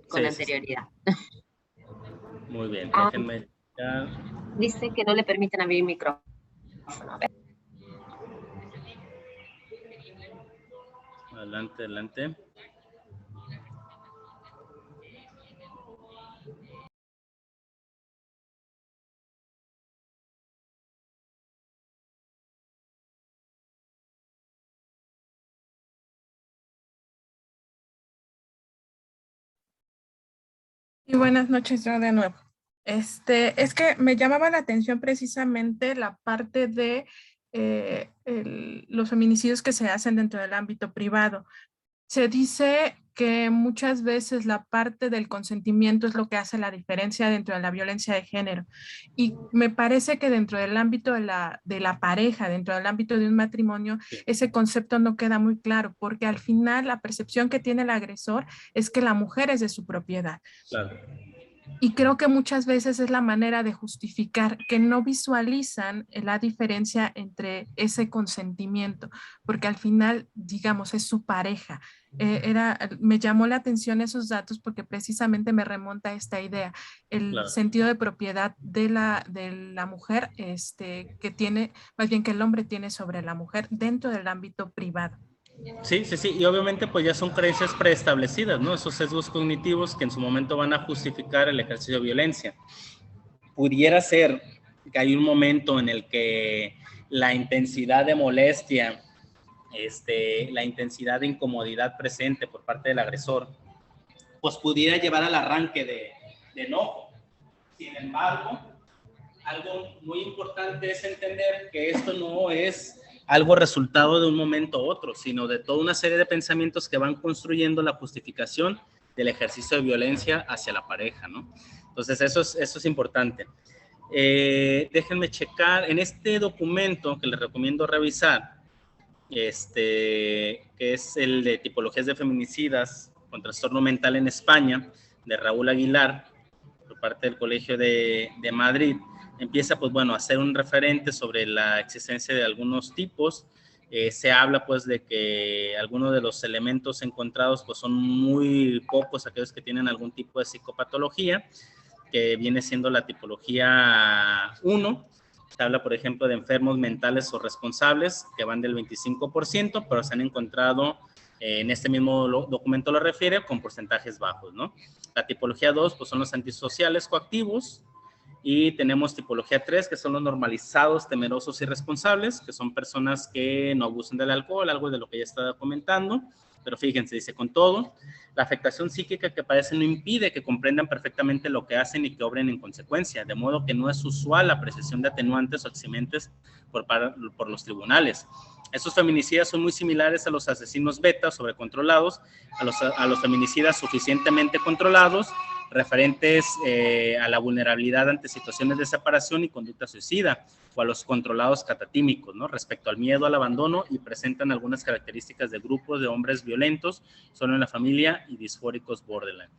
con anterioridad. Sí. Muy bien, déjenme checar. Dice que no le permiten abrir el micrófono. Adelante, adelante. Y buenas noches yo de nuevo. Es que me llamaba la atención precisamente la parte de los feminicidios que se hacen dentro del ámbito privado. Se dice que muchas veces la parte del consentimiento es lo que hace la diferencia dentro de la violencia de género. Y me parece que dentro del ámbito de la pareja, dentro del ámbito de un matrimonio, ese concepto no queda muy claro, porque al final la percepción que tiene el agresor es que la mujer es de su propiedad. Claro. Y creo que muchas veces es la manera de justificar que no visualizan la diferencia entre ese consentimiento, porque al final, digamos, es su pareja. Me llamó la atención esos datos porque precisamente me remonta a esta idea, el sentido de propiedad de la mujer, que tiene, más bien que el hombre tiene sobre la mujer dentro del ámbito privado. Sí, sí, sí, y obviamente pues ya son creencias preestablecidas, ¿no? Esos sesgos cognitivos que en su momento van a justificar el ejercicio de violencia. Pudiera ser que hay un momento en el que la intensidad de molestia, la intensidad de incomodidad presente por parte del agresor, pues pudiera llevar al arranque de enojo. Sin embargo, algo muy importante es entender que esto no es algo resultado de un momento a otro, sino de toda una serie de pensamientos que van construyendo la justificación del ejercicio de violencia hacia la pareja, ¿no? Entonces, eso es importante. Déjenme checar, en este documento que les recomiendo revisar, que es el de tipologías de feminicidas con trastorno mental en España, de Raúl Aguilar, por parte del Colegio de Madrid, empieza, pues bueno, a hacer un referente sobre la existencia de algunos tipos. Se habla, pues, de que algunos de los elementos encontrados, pues, son muy pocos aquellos que tienen algún tipo de psicopatología, que viene siendo la tipología 1. Se habla, por ejemplo, de enfermos mentales o responsables, que van del 25%, pero se han encontrado, en este mismo documento lo refiere, con porcentajes bajos, ¿no? La tipología 2, pues son los antisociales coactivos, y tenemos tipología 3, que son los normalizados, temerosos y responsables, que son personas que no abusan del alcohol, algo de lo que ya estaba comentando. Pero fíjense, dice, con todo, la afectación psíquica que padecen no impide que comprendan perfectamente lo que hacen y que obren en consecuencia, de modo que no es usual la apreciación de atenuantes o eximentes por los tribunales. Estos feminicidas son muy similares a los asesinos beta sobrecontrolados, a los feminicidas suficientemente controlados, referentes a la vulnerabilidad ante situaciones de separación y conducta suicida, o a los controlados catatímicos, ¿no? Respecto al miedo al abandono, y presentan algunas características de grupos de hombres violentos, solo en la familia, y disfóricos borderline.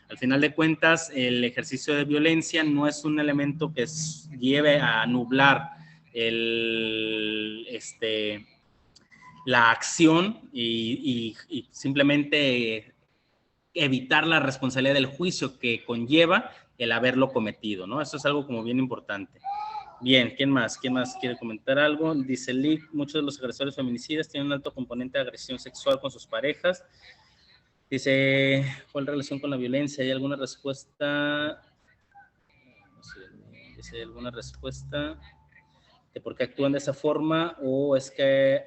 Al final de cuentas, el ejercicio de violencia no es un elemento que lleve a nublar la acción y simplemente evitar la responsabilidad del juicio que conlleva el haberlo cometido, ¿no? Eso es algo como bien importante. Bien, ¿quién más? ¿Quién más quiere comentar algo? Dice Lick, muchos de los agresores feminicidas tienen un alto componente de agresión sexual con sus parejas. Dice, ¿cuál relación con la violencia? ¿Hay alguna respuesta? No sé, dice, ¿hay alguna respuesta de por qué actúan de esa forma, o es que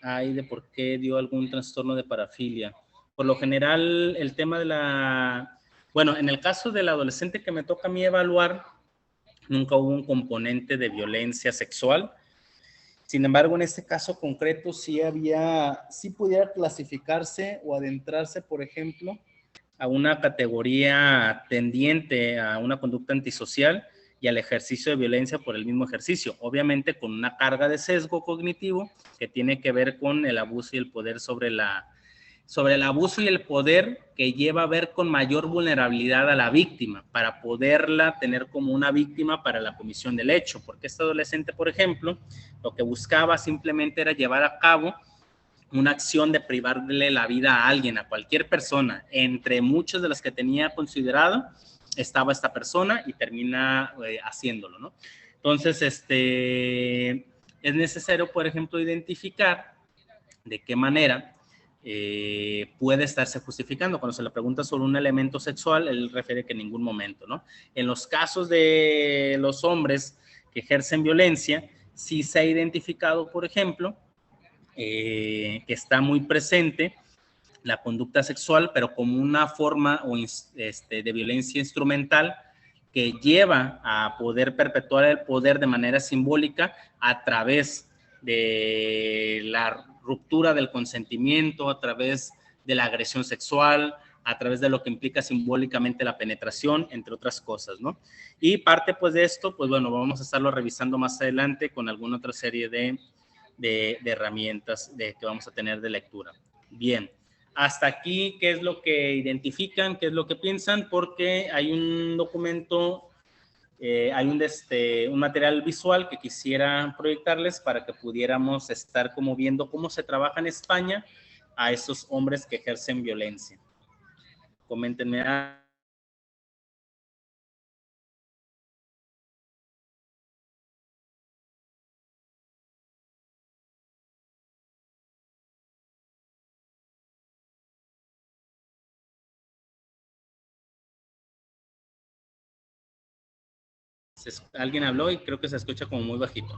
hay de por qué dio algún trastorno de parafilia? Por lo general, el tema de bueno, en el caso del adolescente que me toca a mí evaluar, nunca hubo un componente de violencia sexual. Sin embargo, en este caso concreto sí pudiera clasificarse o adentrarse, por ejemplo, a una categoría tendiente a una conducta antisocial y al ejercicio de violencia por el mismo ejercicio, obviamente con una carga de sesgo cognitivo que tiene que ver con el abuso y el poder sobre el abuso y el poder, que lleva a ver con mayor vulnerabilidad a la víctima, para poderla tener como una víctima para la comisión del hecho, porque este adolescente, por ejemplo, lo que buscaba simplemente era llevar a cabo una acción de privarle la vida a alguien, a cualquier persona. Entre muchas de las que tenía considerado estaba esta persona, y termina haciéndolo, ¿no? Entonces, es necesario, por ejemplo, identificar de qué manera puede estarse justificando. Cuando se le pregunta sobre un elemento sexual, él refiere que en ningún momento, ¿no? En los casos de los hombres que ejercen violencia, sí se ha identificado, por ejemplo, que está muy presente la conducta sexual, pero como una forma de violencia instrumental, que lleva a poder perpetuar el poder de manera simbólica a través de la ruptura del consentimiento, a través de la agresión sexual, a través de lo que implica simbólicamente la penetración, entre otras cosas, ¿no? Y parte, pues, de esto, pues bueno, vamos a estarlo revisando más adelante con alguna otra serie de herramientas que vamos a tener de lectura. Bien, hasta aquí, ¿qué es lo que identifican? ¿Qué es lo que piensan? Porque hay un documento, hay un material visual que quisiera proyectarles para que pudiéramos estar como viendo cómo se trabaja en España a esos hombres que ejercen violencia. Coméntenme. Alguien habló y creo que se escucha como muy bajito.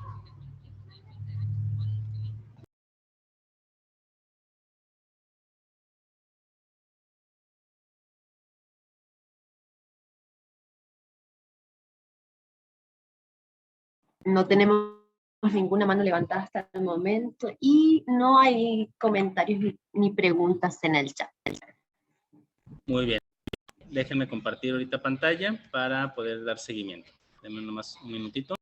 No tenemos ninguna mano levantada hasta el momento y no hay comentarios ni preguntas en el chat. Muy bien. Déjenme compartir ahorita pantalla para poder dar seguimiento. Denme nomás un minutito.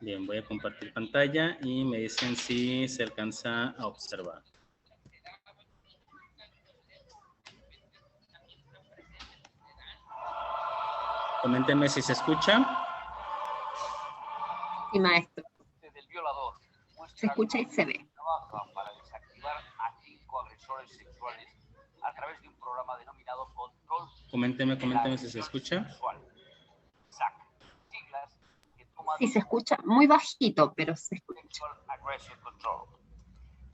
Bien, voy a compartir pantalla y me dicen si se alcanza a observar. Coméntenme si se escucha. Sí, maestro. Se escucha y se ve. Para desactivar a 5 agresores sexuales a través de un programa denominado Control. Coméntenme si se escucha. Sí, se escucha muy bajito, pero se escucha.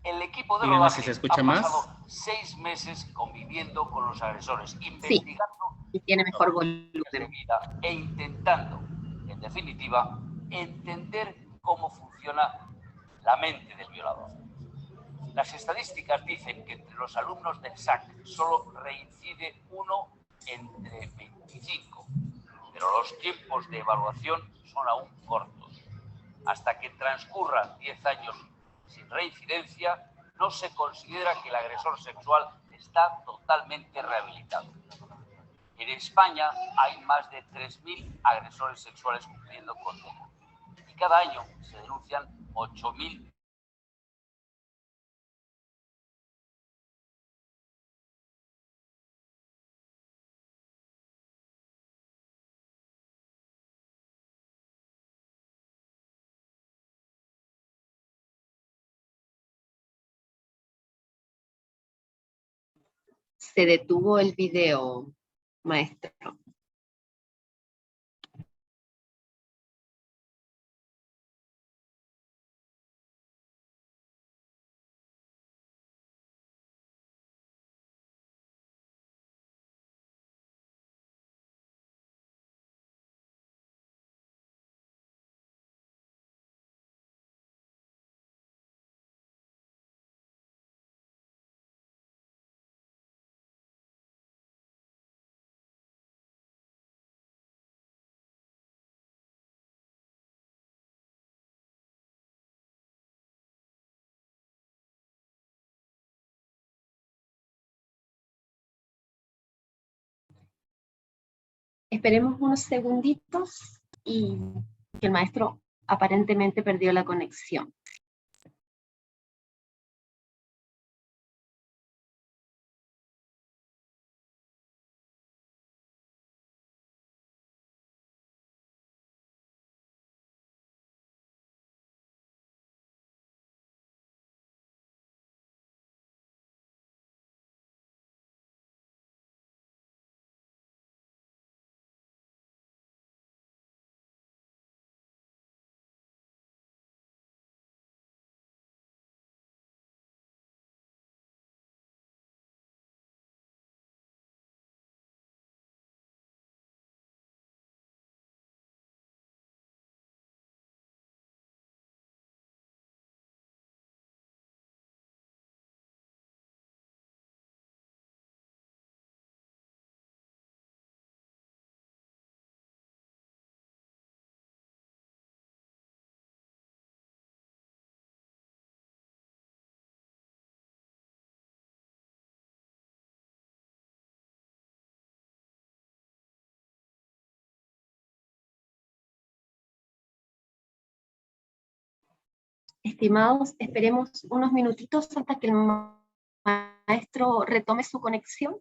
El equipo de Díganme rodaje si se escucha ha más. pasado 6 meses conviviendo con los agresores, Sí, investigando y tiene mejor volumen. de vida e intentando, en definitiva, entender cómo funciona la mente del violador. Las estadísticas dicen que entre los alumnos del SAC solo reincide uno entre 25, pero los tiempos de evaluación son aún cortos. Hasta que transcurran 10 años sin reincidencia, no se considera que el agresor sexual está totalmente rehabilitado. En España hay más de 3.000 agresores sexuales cumpliendo condena y cada año se denuncian 8.000. Se detuvo el video, maestro. Esperemos unos segunditos y que el maestro aparentemente perdió la conexión. Estimados, esperemos unos minutitos hasta que el maestro retome su conexión.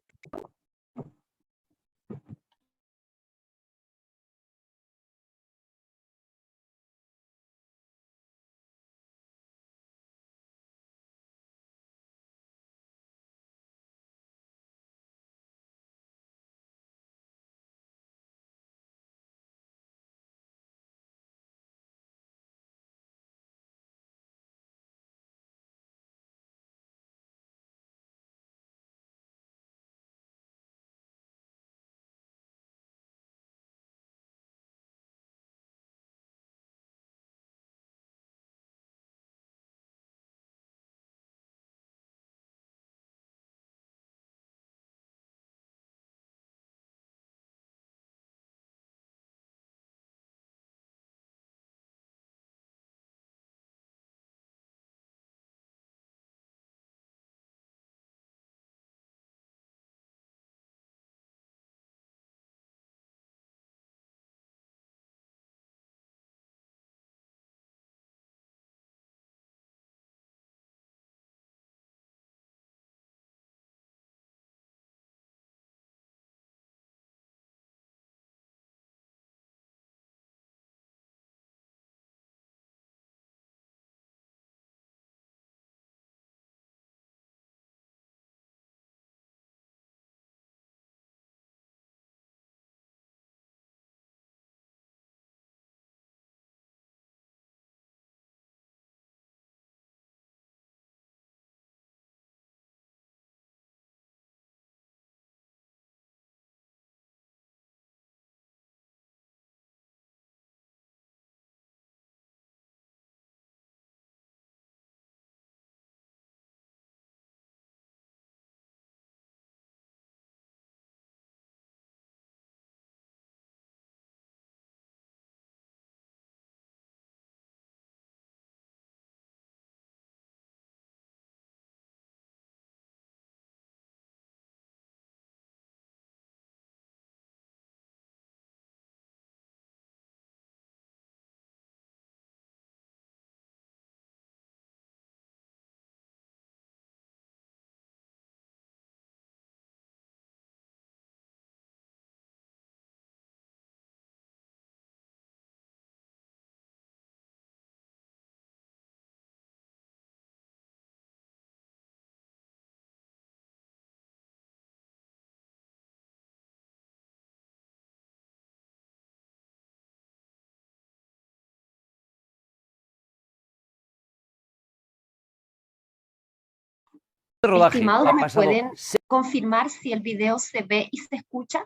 rodaje Estimados, ha ¿me pasado pueden confirmar si el video se ve y se escucha?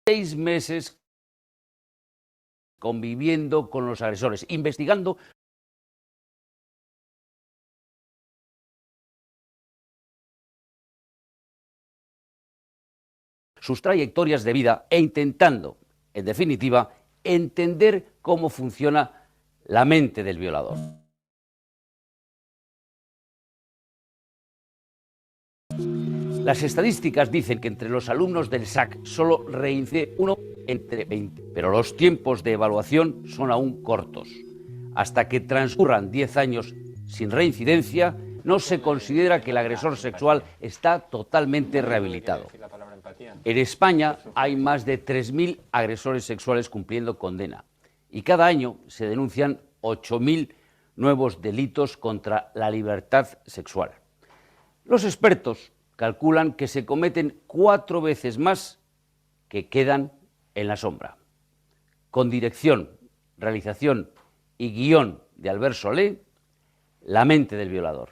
6 meses conviviendo con los agresores, investigando sus trayectorias de vida e intentando, en definitiva, entender cómo funciona la mente del violador. Las estadísticas dicen que entre los alumnos del SAC solo reincide uno entre 20, pero los tiempos de evaluación son aún cortos. Hasta que transcurran 10 años sin reincidencia, no se considera que el agresor sexual está totalmente rehabilitado. En España hay más de 3.000 agresores sexuales cumpliendo condena y cada año se denuncian 8.000 nuevos delitos contra la libertad sexual. Los expertos calculan que se cometen 4 veces más que quedan en la sombra. Con dirección, realización y guión de Albert Solé, La mente del violador.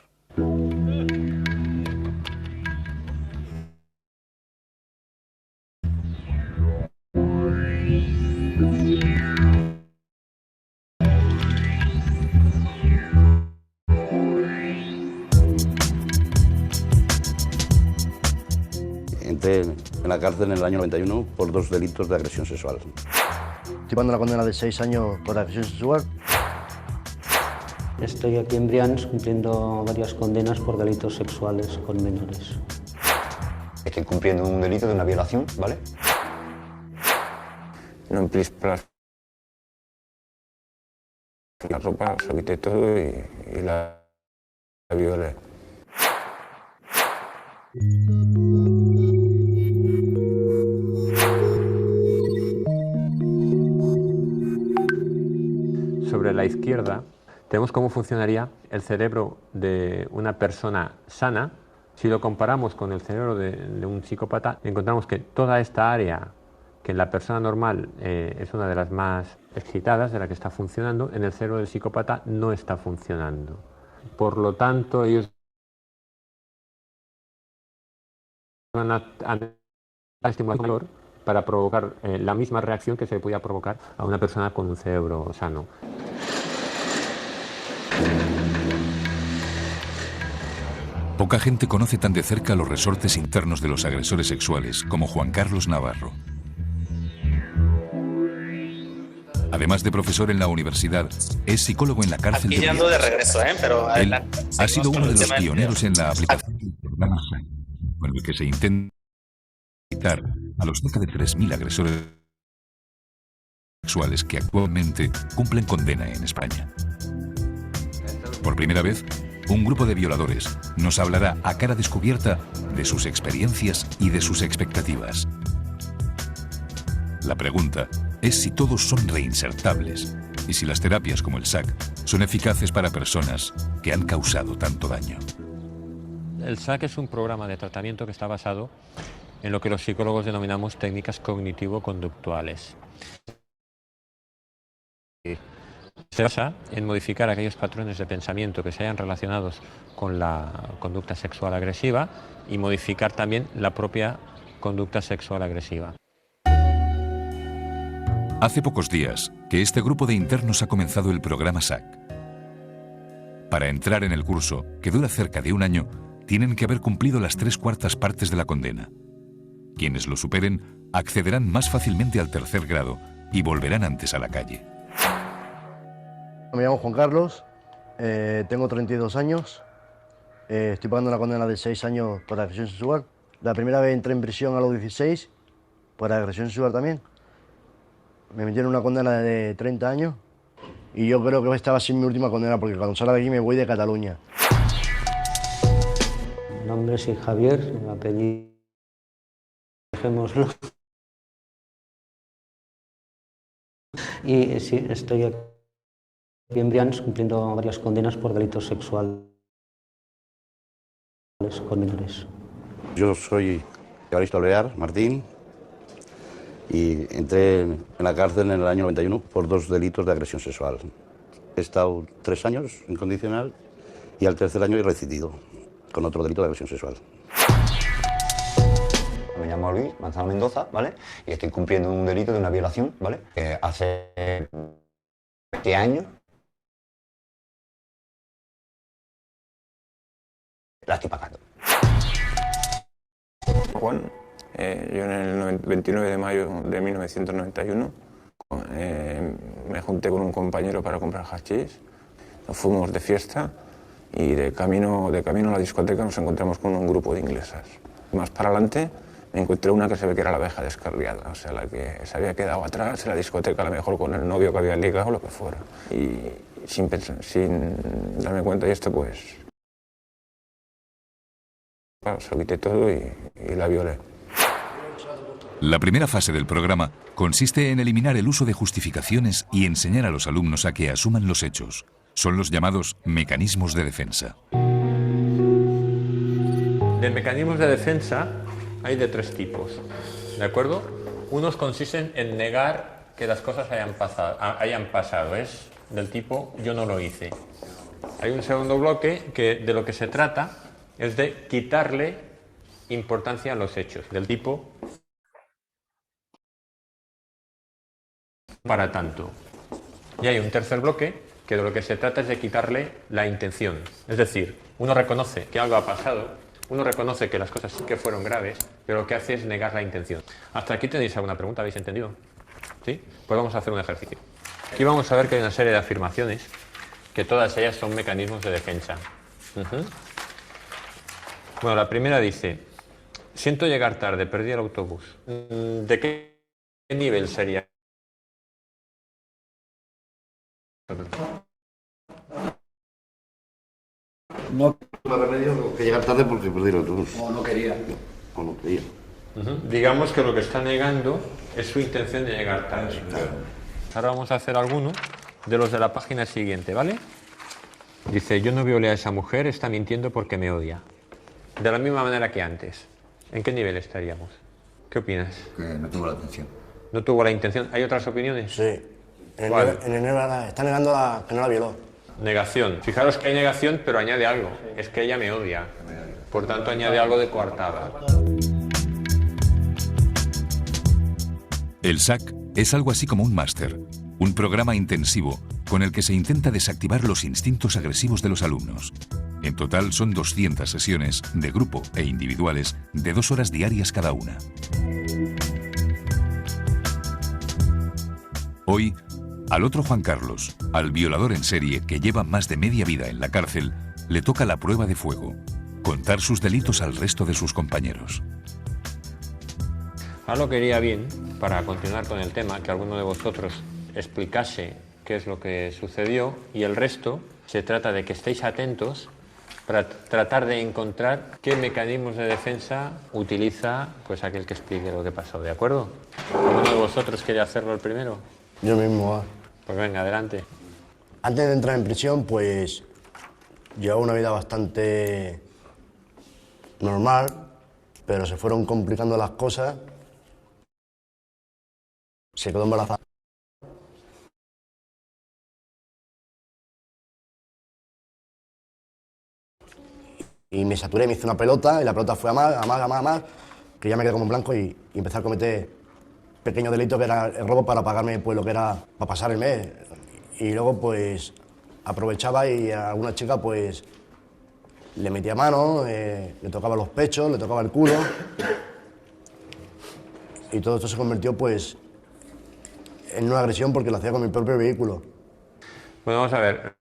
Entré en la cárcel en el año 91 por 2 delitos de agresión sexual. Estoy pagando la condena de 6 años por agresión sexual. Estoy aquí en Brians cumpliendo varias condenas por delitos sexuales con menores. Estoy cumpliendo un delito de una violación, ¿vale? No emplis la ropa, se quité todo y la violé. Sobre la izquierda tenemos cómo funcionaría el cerebro de una persona sana. Si lo comparamos con el cerebro de un psicópata, encontramos que toda esta área, que en la persona normal es una de las más excitadas, de la que está funcionando, en el cerebro del psicópata no está funcionando. Por lo tanto, ellos van a estimular mayor para provocar la misma reacción que se le podía provocar a una persona con un cerebro sano. Poca gente conoce tan de cerca los resortes internos de los agresores sexuales como Juan Carlos Navarro. Además de profesor en la universidad, es psicólogo en la cárcel Aquí de ando de regreso, pero Él adelante. ha sido uno de los Tema del pioneros en la aplicación del programa SAC, con el que se intenta evitar a los cerca de 3.000 agresores sexuales que actualmente cumplen condena en España. Por primera vez, un grupo de violadores nos hablará a cara descubierta de sus experiencias y de sus expectativas. La pregunta es si todos son reinsertables y si las terapias como el SAC son eficaces para personas que han causado tanto daño. El SAC es un programa de tratamiento que está basado en lo que los psicólogos denominamos técnicas cognitivo-conductuales. Se basa en modificar aquellos patrones de pensamiento que se hayan relacionados con la conducta sexual agresiva y modificar también la propia conducta sexual agresiva. Hace pocos días que este grupo de internos ha comenzado el programa SAC. Para entrar en el curso, que dura cerca de un año, tienen que haber cumplido las 3/4 partes de la condena. Quienes lo superen accederán más fácilmente al 3er grado y volverán antes a la calle. Me llamo Juan Carlos, tengo 32 años, estoy pagando una condena de 6 años por agresión sexual. La primera vez entré en prisión a los 16 por agresión sexual también. Me metieron una condena de 30 años y yo creo que esta va a ser mi última condena porque cuando salga de aquí me voy de Cataluña. Mi nombre es Javier, el apellido, dejémoslo. Y sí, estoy aquí en Brians cumpliendo varias condenas por delitos sexuales con menores. Yo soy Evaristo Alvear Martín y entré en la cárcel en el año 91 por 2 delitos de agresión sexual. he estado 3 años en condicional y al tercer año he recidido con otro delito de agresión sexual. Me llamo Luis Manzano Mendoza, ¿vale? Y estoy cumpliendo un delito de una violación, ¿vale? Hace 20 años. La estoy pagando. Juan, yo en el 29 de mayo de 1991 me junté con un compañero para comprar hachís. Nos fuimos de fiesta y de camino a la discoteca nos encontramos con un grupo de inglesas. Más para adelante me encontré una que se ve que era la abeja descarriada, o sea, la que se había quedado atrás en la discoteca, a lo mejor con el novio que había ligado o lo que fuera. Y sin darme cuenta de esto, pues claro, se lo quité todo y la violé. La primera fase del programa consiste en eliminar el uso de justificaciones y enseñar a los alumnos a que asuman los hechos. Son los llamados mecanismos de defensa. De mecanismos de defensa hay de 3 tipos, ¿de acuerdo? Unos consisten en negar que las cosas hayan pasado, es del tipo yo no lo hice. Hay un segundo bloque que de lo que se trata es de quitarle importancia a los hechos, del tipo para tanto. Y hay un tercer bloque que de lo que se trata es de quitarle la intención. Es decir, uno reconoce que algo ha pasado, uno reconoce que las cosas sí que fueron graves, pero lo que hace es negar la intención. ¿Hasta aquí tenéis alguna pregunta? ¿Habéis entendido? ¿Sí? Pues vamos a hacer un ejercicio. Aquí vamos a ver que hay una serie de afirmaciones, que todas ellas son mecanismos de defensa. Bueno, la primera dice, siento llegar tarde, perdí el autobús. ¿De qué nivel sería? No tuve remedio que llegar tarde porque perdí el autobús. O no quería. O no quería. Digamos que lo que está negando es su intención de llegar tarde. Sí, claro. Ahora vamos a hacer alguno de los de la página siguiente, ¿vale? Dice, yo no violé a esa mujer, está mintiendo porque me odia. De la misma manera que antes. ¿En qué nivel estaríamos? ¿Qué opinas? Que no tuvo la intención. ¿No tuvo la intención? ¿Hay otras opiniones? Sí. En el está negando que no la violó. Negación. Fijaros que hay negación, pero añade algo. Es que ella me odia. Por tanto, añade algo de coartada. El SAC es algo así como un máster, un programa intensivo con el que se intenta desactivar los instintos agresivos de los alumnos. En total son 200 sesiones de grupo e individuales de 2 horas diarias cada una. Hoy, al otro Juan Carlos, al violador en serie que lleva más de media vida en la cárcel, le toca la prueba de fuego, contar sus delitos al resto de sus compañeros. Ahora lo que iría bien, para continuar con el tema, que alguno de vosotros explicase qué es lo que sucedió y el resto se trata de que estéis atentos para tratar de encontrar qué mecanismos de defensa utiliza pues aquel que explique lo que pasó, ¿de acuerdo? ¿Alguno de vosotros quiere hacerlo el primero? Yo mismo. Pues venga, adelante. Antes de entrar en prisión, pues llevaba una vida bastante normal, pero se fueron complicando las cosas. Se quedó embarazada. Y me saturé, me hice una pelota y la pelota fue a más, que ya me quedé como en blanco y empecé a cometer pequeños delitos que era el robo para pagarme pues lo que era para pasar el mes. Y luego pues aprovechaba y a alguna chica pues le metía mano, le tocaba los pechos, le tocaba el culo. Y todo esto se convirtió pues en una agresión porque lo hacía con mi propio vehículo. Bueno, vamos a ver.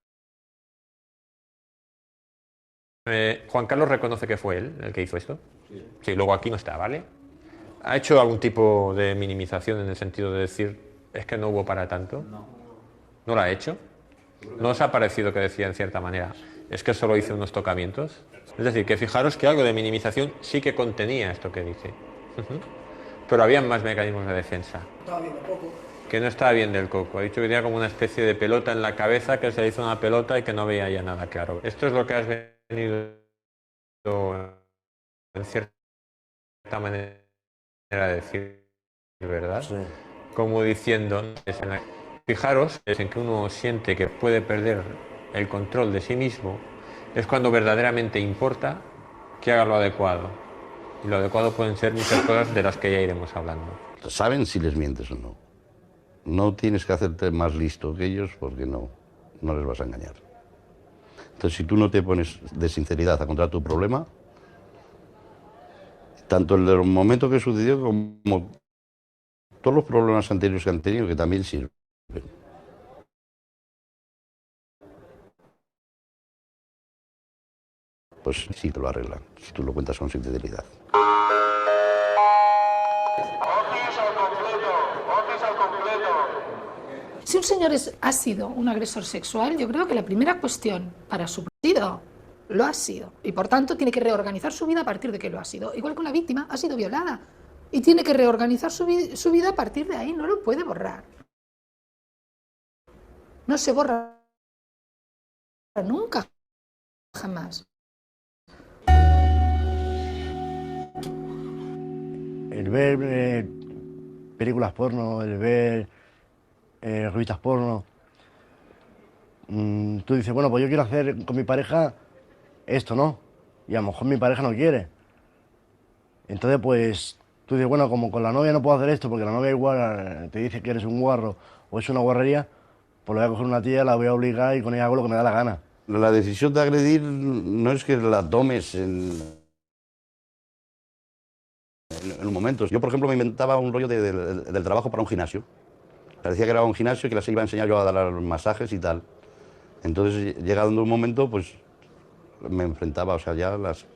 Juan Carlos reconoce que fue él el que hizo esto. Sí, luego aquí no está, ¿vale? ¿Ha hecho algún tipo de minimización en el sentido de decir es que no hubo para tanto? No. ¿No lo ha hecho? ¿No os ha parecido que decía en cierta manera es que solo hice unos tocamientos? Es decir, que fijaros que algo de minimización sí que contenía esto que dice. Pero había más mecanismos de defensa. Estaba bien de coco. Que no estaba bien del coco. Ha dicho que tenía como una especie de pelota en la cabeza, que se hizo una pelota y que no veía ya nada claro. Esto es lo que has venido en cierta manera a decir, ¿verdad? Sí. Como diciendo, Fijaros, es en que uno siente que puede perder el control de sí mismo, es cuando verdaderamente importa que haga lo adecuado. Y lo adecuado pueden ser muchas cosas de las que ya iremos hablando. Saben si les mientes o no. No tienes que hacerte más listo que ellos porque no les vas a engañar. Entonces, si tú no te pones de sinceridad a contar tu problema, tanto el del momento que sucedió como todos los problemas anteriores que han tenido, que también sirven. Pues sí te lo arreglan, si tú lo cuentas con sinceridad. Si un señor ha sido un agresor sexual, yo creo que la primera cuestión para su partido lo ha sido. Y por tanto tiene que reorganizar su vida a partir de que lo ha sido. Igual que una víctima ha sido violada. Y tiene que reorganizar su vida a partir de ahí. No lo puede borrar. No se borra nunca. Jamás. El ver películas porno, el ver revistas porno, tú dices, bueno, pues yo quiero hacer con mi pareja esto, ¿no? Y a lo mejor mi pareja no quiere. Entonces, pues, tú dices, bueno, como con la novia no puedo hacer esto, porque la novia igual te dice que eres un guarro o es una guarrería, pues le voy a coger una tía, la voy a obligar y con ella hago lo que me da la gana. La decisión de agredir no es que la tomes en momentos. Yo, por ejemplo, me inventaba un rollo del trabajo para un gimnasio. Parecía que era un gimnasio y que las iba a enseñar yo a dar masajes y tal. Entonces, llegado un momento, pues me enfrentaba, o sea, ya las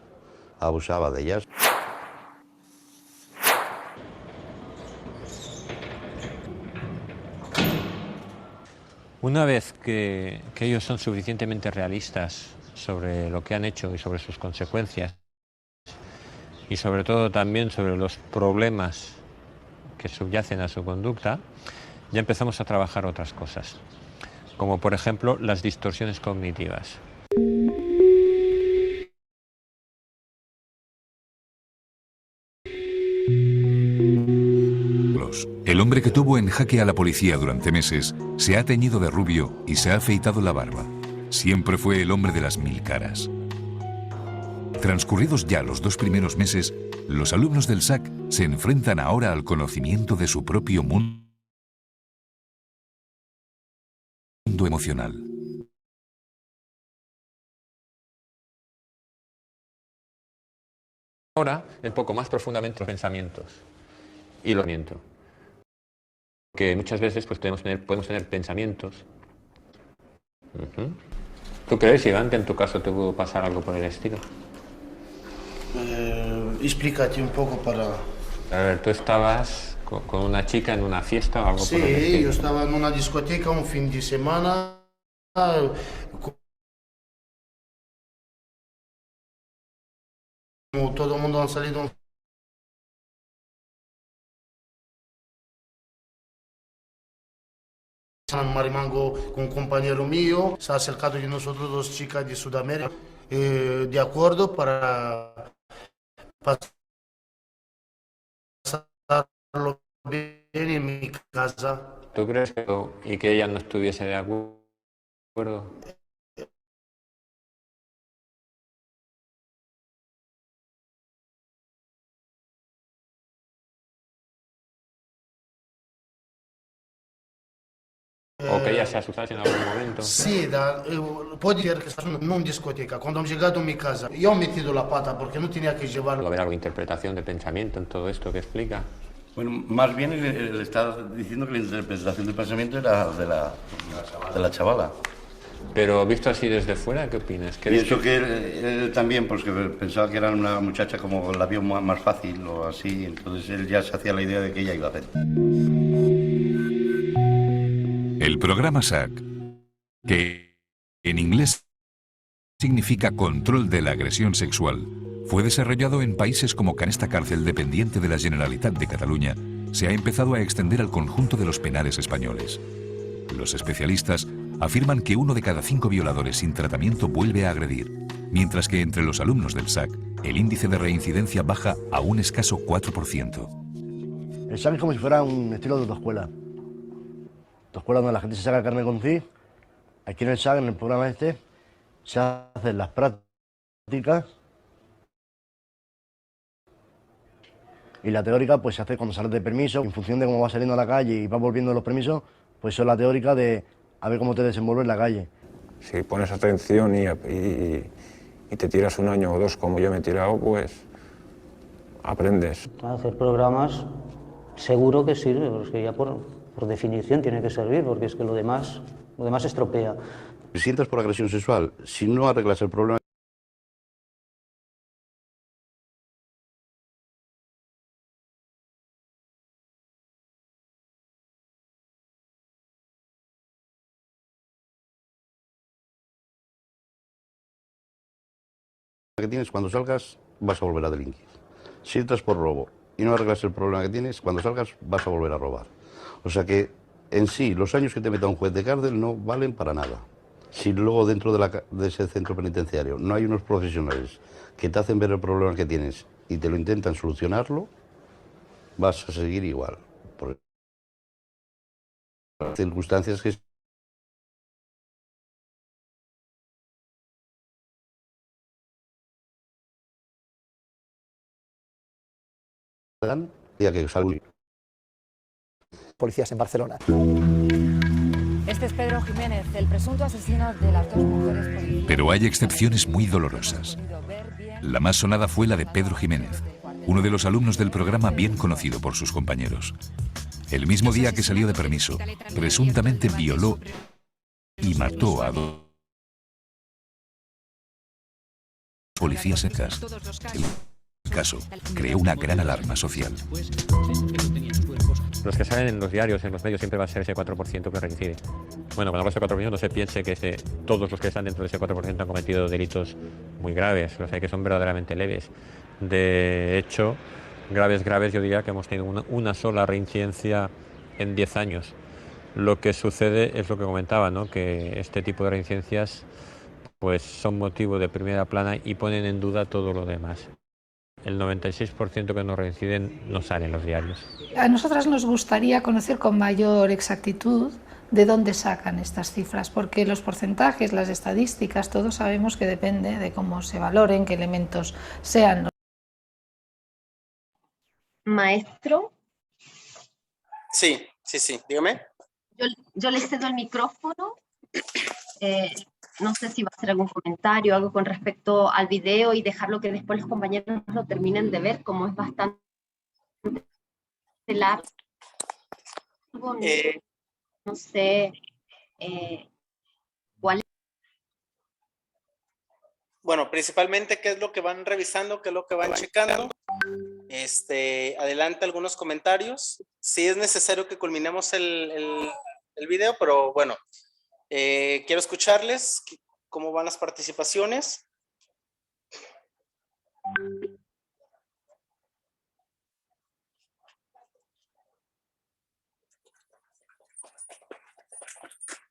abusaba de ellas. Una vez que ellos son suficientemente realistas sobre lo que han hecho y sobre sus consecuencias, y sobre todo también sobre los problemas que subyacen a su conducta, ya empezamos a trabajar otras cosas, como por ejemplo las distorsiones cognitivas. El hombre que tuvo en jaque a la policía durante meses se ha teñido de rubio y se ha afeitado la barba. Siempre fue el hombre de las 1000 caras. Transcurridos ya los 2 primeros meses, los alumnos del SAC se enfrentan ahora al conocimiento de su propio mundo emocional. Ahora, un poco más profundamente los pensamientos y los miento. Que muchas veces pues, podemos tener pensamientos. ¿Tú crees, Iván, que en tu caso te pudo pasar algo por el estilo? Explícate un poco para... A ver, tú estabas con una chica en una fiesta o algo por el estilo. Sí, yo estaba en una discoteca un fin de semana. Como todo el mundo ha salido... En Marimango con un compañero mío, se ha acercado de nosotros 2 chicas de Sudamérica, de acuerdo para pasarlo bien en mi casa. ¿Tú crees que ella no estuviese de acuerdo? ¿O que ella se asustase en algún momento? Sí, puede ser que estás en una discoteca. Cuando han llegado a mi casa, yo he metido la pata porque no tenía que llevarlo. ¿Va a haber algo de interpretación de pensamiento en todo esto que explica? Bueno, más bien él está diciendo que la interpretación del pensamiento era de la chavala. Pero visto así desde fuera, ¿qué opinas? Pienso que él también, pues que pensaba que era una muchacha como la vio más fácil o así, entonces él ya se hacía la idea de que ella iba a hacer. El programa SAC, que en inglés significa Control de la Agresión Sexual, fue desarrollado en países como que en esta cárcel dependiente de la Generalitat de Cataluña se ha empezado a extender al conjunto de los penales españoles. Los especialistas afirman que 1 de cada 5 violadores sin tratamiento vuelve a agredir, mientras que entre los alumnos del SAC el índice de reincidencia baja a un escaso 4%. El SAC es como si fuera un estilo de autoescuela. escuela donde la gente se saca el carnet de conducir. Aquí en el SAC, en el programa este, se hacen las prácticas y la teórica pues se hace cuando sales de permiso. En función de cómo vas saliendo a la calle y vas volviendo los permisos, pues eso es la teórica de a ver cómo te desenvuelves en la calle. Si pones atención y te tiras un año o dos como yo me he tirado, pues aprendes. Hacer programas seguro que sirve, porque ya por definición tiene que servir, porque es que lo demás estropea. Si sientas por agresión sexual, si no arreglas el problema que tienes, cuando salgas vas a volver a delinquir. Si entras por robo y no arreglas el problema que tienes, cuando salgas vas a volver a robar. O sea que en sí los años que te meta un juez de cárcel no valen para nada. Si luego dentro de ese centro penitenciario no hay unos profesionales que te hacen ver el problema que tienes y te lo intentan solucionarlo, vas a seguir igual. Por circunstancias que dan y a que salgan. Policías en Barcelona. Este es Pedro Jiménez, el presunto asesino de las dos mujeres. Pero hay excepciones muy dolorosas. La más sonada fue la de Pedro Jiménez, uno de los alumnos del programa bien conocido por sus compañeros. El mismo día que salió de permiso, presuntamente violó y mató a dos policías secas. El caso creó una gran alarma social. Los que salen en los diarios, en los medios, siempre va a ser ese 4% que reincide. Bueno, cuando hablo de ese 4%, no se piense que todos los que están dentro de ese 4% han cometido delitos muy graves, o sea, que son verdaderamente leves. De hecho, graves, yo diría que hemos tenido una sola reincidencia en 10 años. Lo que sucede es lo que comentaba, ¿no? Que este tipo de reincidencias pues, son motivo de primera plana y ponen en duda todo lo demás. El 96% que no reinciden no sale en los diarios. A nosotras nos gustaría conocer con mayor exactitud de dónde sacan estas cifras, porque los porcentajes, las estadísticas, todos sabemos que depende de cómo se valoren, qué elementos sean. Maestro. Sí, dígame. Yo le cedo el micrófono. No sé si va a hacer algún comentario, algo con respecto al video y dejarlo que después los compañeros lo terminen de ver, como es bastante largo. No sé cuál es. Bueno, principalmente qué es lo que van revisando, qué es lo que van checando. Adelante algunos comentarios. Sí es necesario que culminemos el video, pero bueno. Quiero escucharles cómo van las participaciones.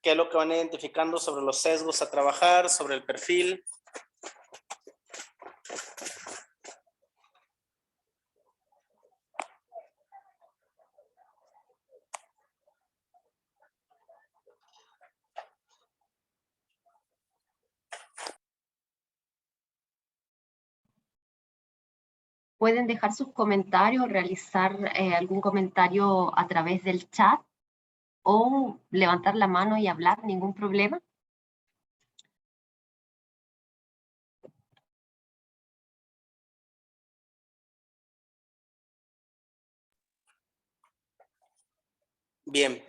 ¿Qué es lo que van identificando sobre los sesgos a trabajar, sobre el perfil? Pueden dejar sus comentarios, realizar algún comentario a través del chat o levantar la mano y hablar, ningún problema. Bien,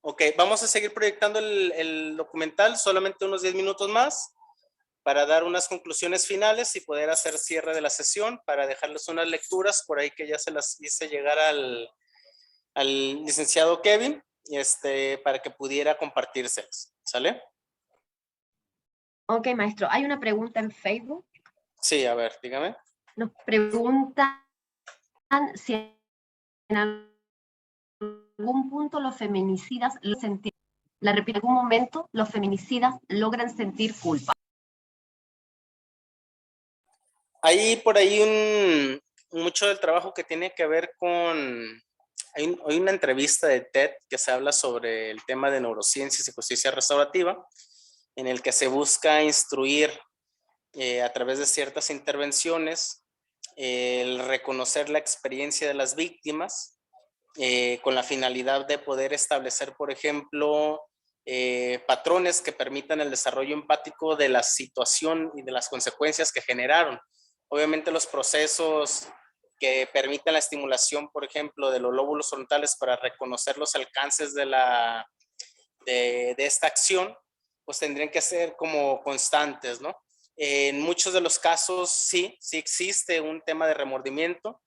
ok, vamos a seguir proyectando el documental, solamente unos 10 minutos más para dar unas conclusiones finales y poder hacer cierre de la sesión, para dejarles unas lecturas por ahí que ya se las hice llegar al licenciado Kevin, para que pudiera compartírselas, ¿sale? Ok, maestro, hay una pregunta en Facebook. Sí, a ver, dígame. Nos preguntan si en algún punto los feminicidas en algún momento los feminicidas logran sentir culpa. Hay por ahí mucho del trabajo que tiene que ver con Hay una entrevista de TED que se habla sobre el tema de neurociencias y justicia restaurativa, en el que se busca instruir a través de ciertas intervenciones el reconocer la experiencia de las víctimas con la finalidad de poder establecer, por ejemplo, patrones que permitan el desarrollo empático de la situación y de las consecuencias que generaron. Obviamente los procesos que permitan la estimulación, por ejemplo, de los lóbulos frontales para reconocer los alcances de esta acción, pues tendrían que ser como constantes, ¿no? En muchos de los casos sí existe un tema de remordimiento.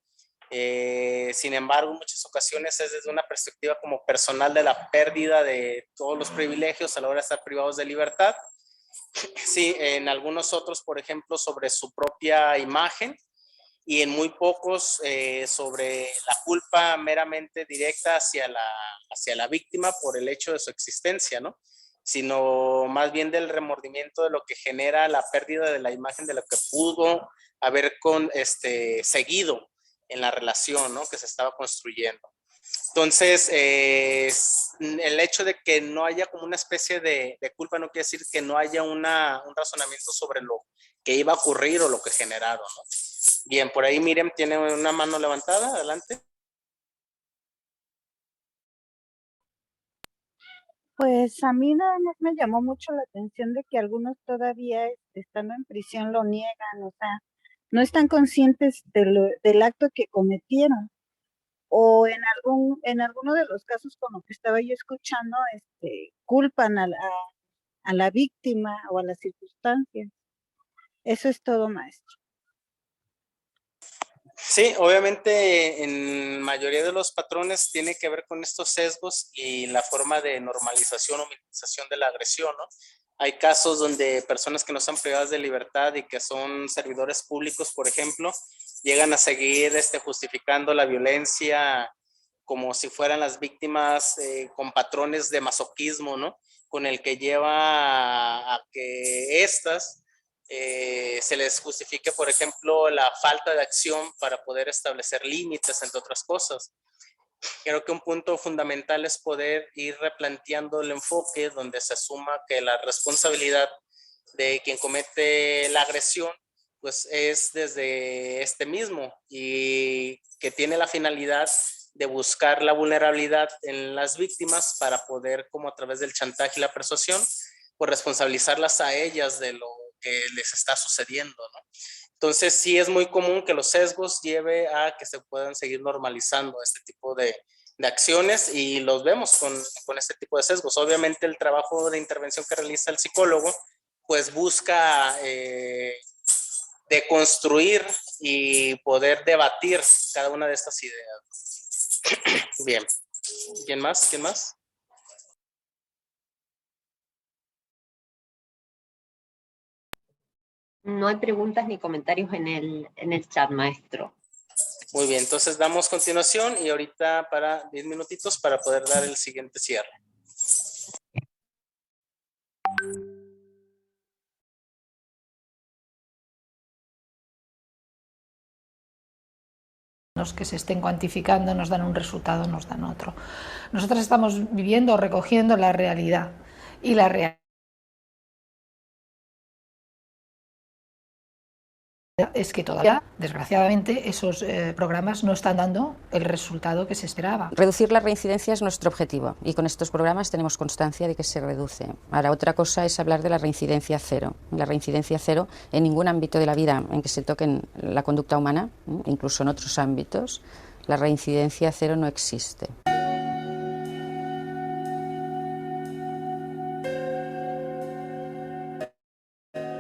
Sin embargo, en muchas ocasiones es desde una perspectiva como personal de la pérdida de todos los privilegios a la hora de estar privados de libertad. Sí, en algunos otros, por ejemplo, sobre su propia imagen, y en muy pocos sobre la culpa meramente directa hacia la víctima por el hecho de su existencia, ¿no? Sino más bien del remordimiento de lo que genera la pérdida de la imagen de lo que pudo haber seguido en la relación, ¿no?, que se estaba construyendo. Entonces, el hecho de que no haya como una especie de culpa no quiere decir que no haya un razonamiento sobre lo que iba a ocurrir o lo que generaron, ¿no? Bien, por ahí Miriam tiene una mano levantada, adelante. Pues a mí nada más me llamó mucho la atención de que algunos todavía estando en prisión lo niegan, o sea, no están conscientes del acto que cometieron. O en alguno de los casos con lo que estaba yo escuchando, culpan a la víctima o a las circunstancias. Eso es todo, maestro. Sí, obviamente en mayoría de los patrones tiene que ver con estos sesgos y la forma de normalización o minimización de la agresión, ¿no? Hay casos donde personas que no están privadas de libertad y que son servidores públicos, por ejemplo, llegan a seguir justificando la violencia como si fueran las víctimas con patrones de masoquismo, ¿no? Con el que lleva a que estas se les justifique, por ejemplo, la falta de acción para poder establecer límites, entre otras cosas. Creo que un punto fundamental es poder ir replanteando el enfoque donde se asuma que la responsabilidad de quien comete la agresión pues es desde este mismo y que tiene la finalidad de buscar la vulnerabilidad en las víctimas para poder, como a través del chantaje y la persuasión, pues responsabilizarlas a ellas de lo que les está sucediendo, ¿no? Entonces sí es muy común que los sesgos lleve a que se puedan seguir normalizando este tipo de acciones y los vemos con este tipo de sesgos. Obviamente el trabajo de intervención que realiza el psicólogo pues busca deconstruir y poder debatir cada una de estas ideas. Bien. ¿Quién más? ¿Quién más? No hay preguntas ni comentarios en el chat, maestro. Muy bien, entonces damos continuación y ahorita para 10 minutitos para poder dar el siguiente cierre. Que se estén cuantificando nos dan un resultado, nos dan otro. Nosotros estamos viviendo, recogiendo la realidad y la realidad es que todavía, desgraciadamente, esos programas no están dando el resultado que se esperaba. Reducir la reincidencia es nuestro objetivo y con estos programas tenemos constancia de que se reduce. Ahora, otra cosa es hablar de la reincidencia cero. La reincidencia cero en ningún ámbito de la vida en que se toque la conducta humana, incluso en otros ámbitos, la reincidencia cero no existe.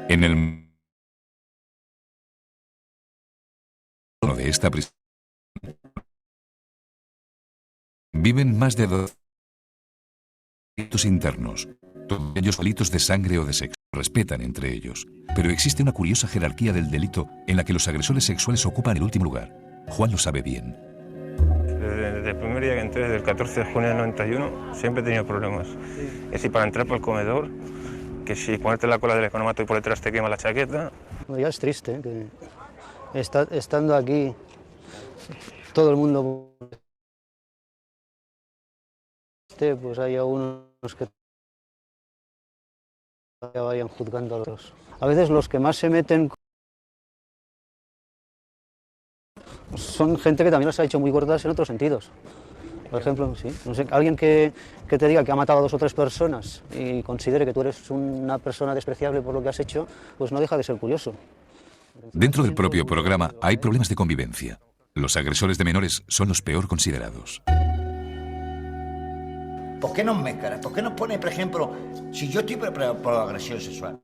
En el de esta prisión viven más de 2 delitos internos, todos ellos delitos de sangre o de sexo, respetan entre ellos, pero existe una curiosa jerarquía del delito en la que los agresores sexuales ocupan el último lugar. Juan lo sabe bien. Desde el primer día que entré, desde el 14 de junio del 91, siempre he tenido problemas. Que si para entrar por el comedor, que si ponerte la cola del economato y por detrás te quema la chaqueta. Ya es triste, que estando aquí todo el mundo pues haya unos que vayan juzgando a otros. A veces los que más se meten son gente que también las ha hecho muy gordas en otros sentidos. Por ejemplo, sí, no sé, alguien que te diga que ha matado a 2 o 3 personas y considere que tú eres una persona despreciable por lo que has hecho, pues no deja de ser curioso. Dentro del propio programa hay problemas de convivencia. Los agresores de menores son los peor considerados. ¿Por qué nos mezcla? ¿Por qué nos pone, por ejemplo, si yo estoy preparado por agresión sexual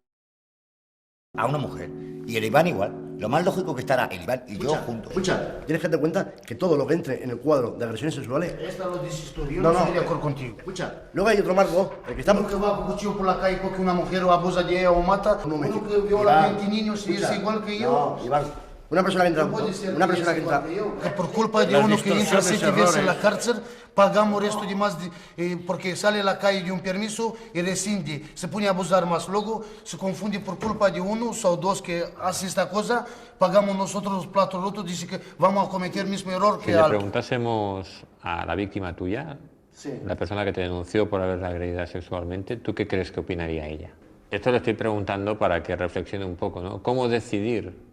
a una mujer y el Iván igual, lo más lógico que estará el Iván y yo juntos? Escucha, tienes que darte cuenta que todo lo que entre en el cuadro de agresiones sexuales... Esta lo dices tú, yo no estoy de acuerdo contigo. Escucha, luego hay otro marco, el que estamos... Uno que va con cuchillo por la calle porque una mujer o abusa de ella o mata, uno que viola a 20 niños y es igual que yo. No, Iván, una persona que entra... Que por culpa de uno que entra 7 veces en la cárcel, pagamos resto de más, porque sale a la calle de un permiso y rescinde, se pone a abusar más, luego se confunde por culpa de uno o 2 que hace esta cosa, pagamos nosotros los platos rotos, dice que vamos a cometer el mismo error que Si le preguntásemos a la víctima tuya, la persona que te denunció por haberla agredido sexualmente, ¿tú qué crees que opinaría ella? Esto le estoy preguntando para que reflexione un poco, ¿no? ¿Cómo decidir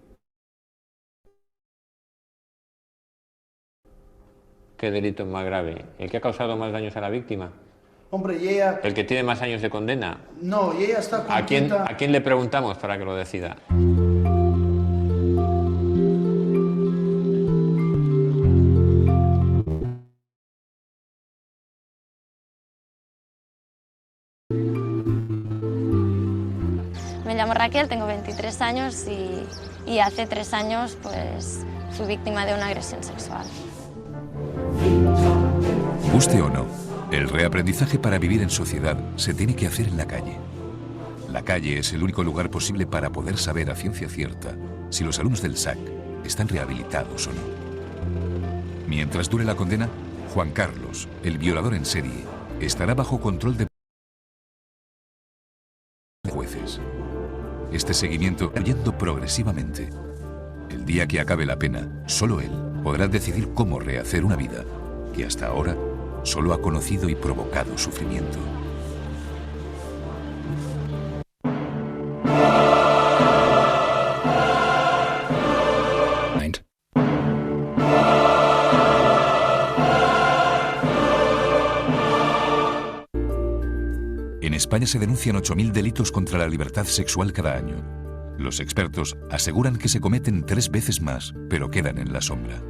qué delito es más grave? ¿El que ha causado más daños a la víctima? Hombre, y ella... ¿El que tiene más años de condena? No, y ella está contenta... ¿A quién le preguntamos para que lo decida? Me llamo Raquel, tengo 23 años y hace 3 años pues fui víctima de una agresión sexual. Guste o no, el reaprendizaje para vivir en sociedad se tiene que hacer en la calle. La calle es el único lugar posible para poder saber a ciencia cierta si los alumnos del SAC están rehabilitados o no. Mientras dure la condena, Juan Carlos, el violador en serie, estará bajo control de jueces. Este seguimiento irá yendo progresivamente. El día que acabe la pena, solo él podrá decidir cómo rehacer una vida que hasta ahora solo ha conocido y provocado sufrimiento. En España se denuncian 8.000 delitos contra la libertad sexual cada año. Los expertos aseguran que se cometen 3 veces más, pero quedan en la sombra.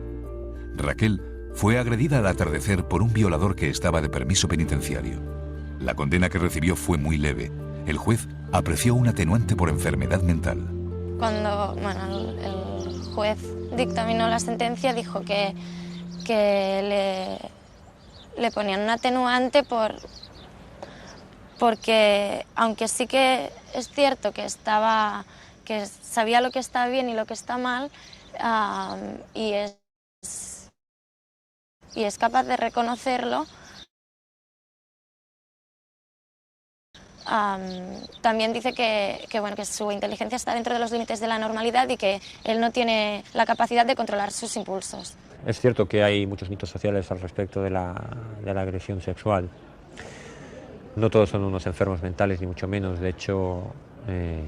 Raquel fue agredida al atardecer por un violador que estaba de permiso penitenciario. La condena que recibió fue muy leve. El juez apreció un atenuante por enfermedad mental. Cuando el juez dictaminó la sentencia, dijo que le ponían un atenuante porque aunque sí que es cierto que sabía lo que está bien y lo que está mal, y es capaz de reconocerlo, también dice que su inteligencia está dentro de los límites de la normalidad y que él no tiene la capacidad de controlar sus impulsos. Es cierto que hay muchos mitos sociales al respecto de la agresión sexual. No todos son unos enfermos mentales, ni mucho menos. De hecho,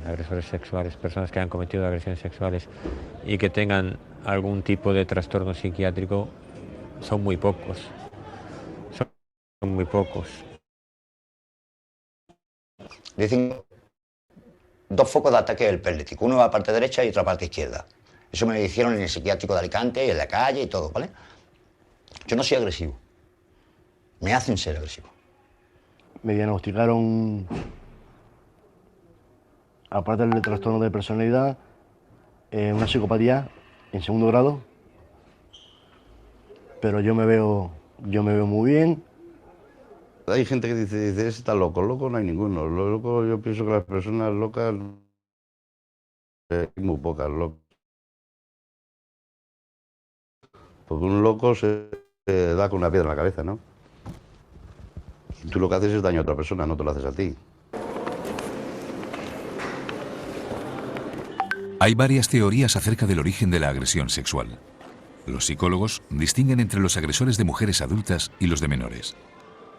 agresores sexuales, personas que han cometido agresiones sexuales y que tengan algún tipo de trastorno psiquiátrico, son muy pocos. Son muy pocos. Dicen 2 focos de ataque del epiléptico, uno a la parte derecha y otra a la parte izquierda. Eso me lo hicieron en el psiquiátrico de Alicante y en la calle y todo, ¿vale? Yo no soy agresivo. Me hacen ser agresivo. Me diagnosticaron, aparte del trastorno de personalidad, una psicopatía en 2º grado, pero yo me veo muy bien. Hay gente que dice, está loco. Loco no hay ninguno. Loco, yo pienso que las personas locas hay muy pocas locas. Porque un loco se da con una piedra en la cabeza, ¿no? Tú lo que haces es daño a otra persona, no te lo haces a ti. Hay varias teorías acerca del origen de la agresión sexual. Los psicólogos distinguen entre los agresores de mujeres adultas y los de menores.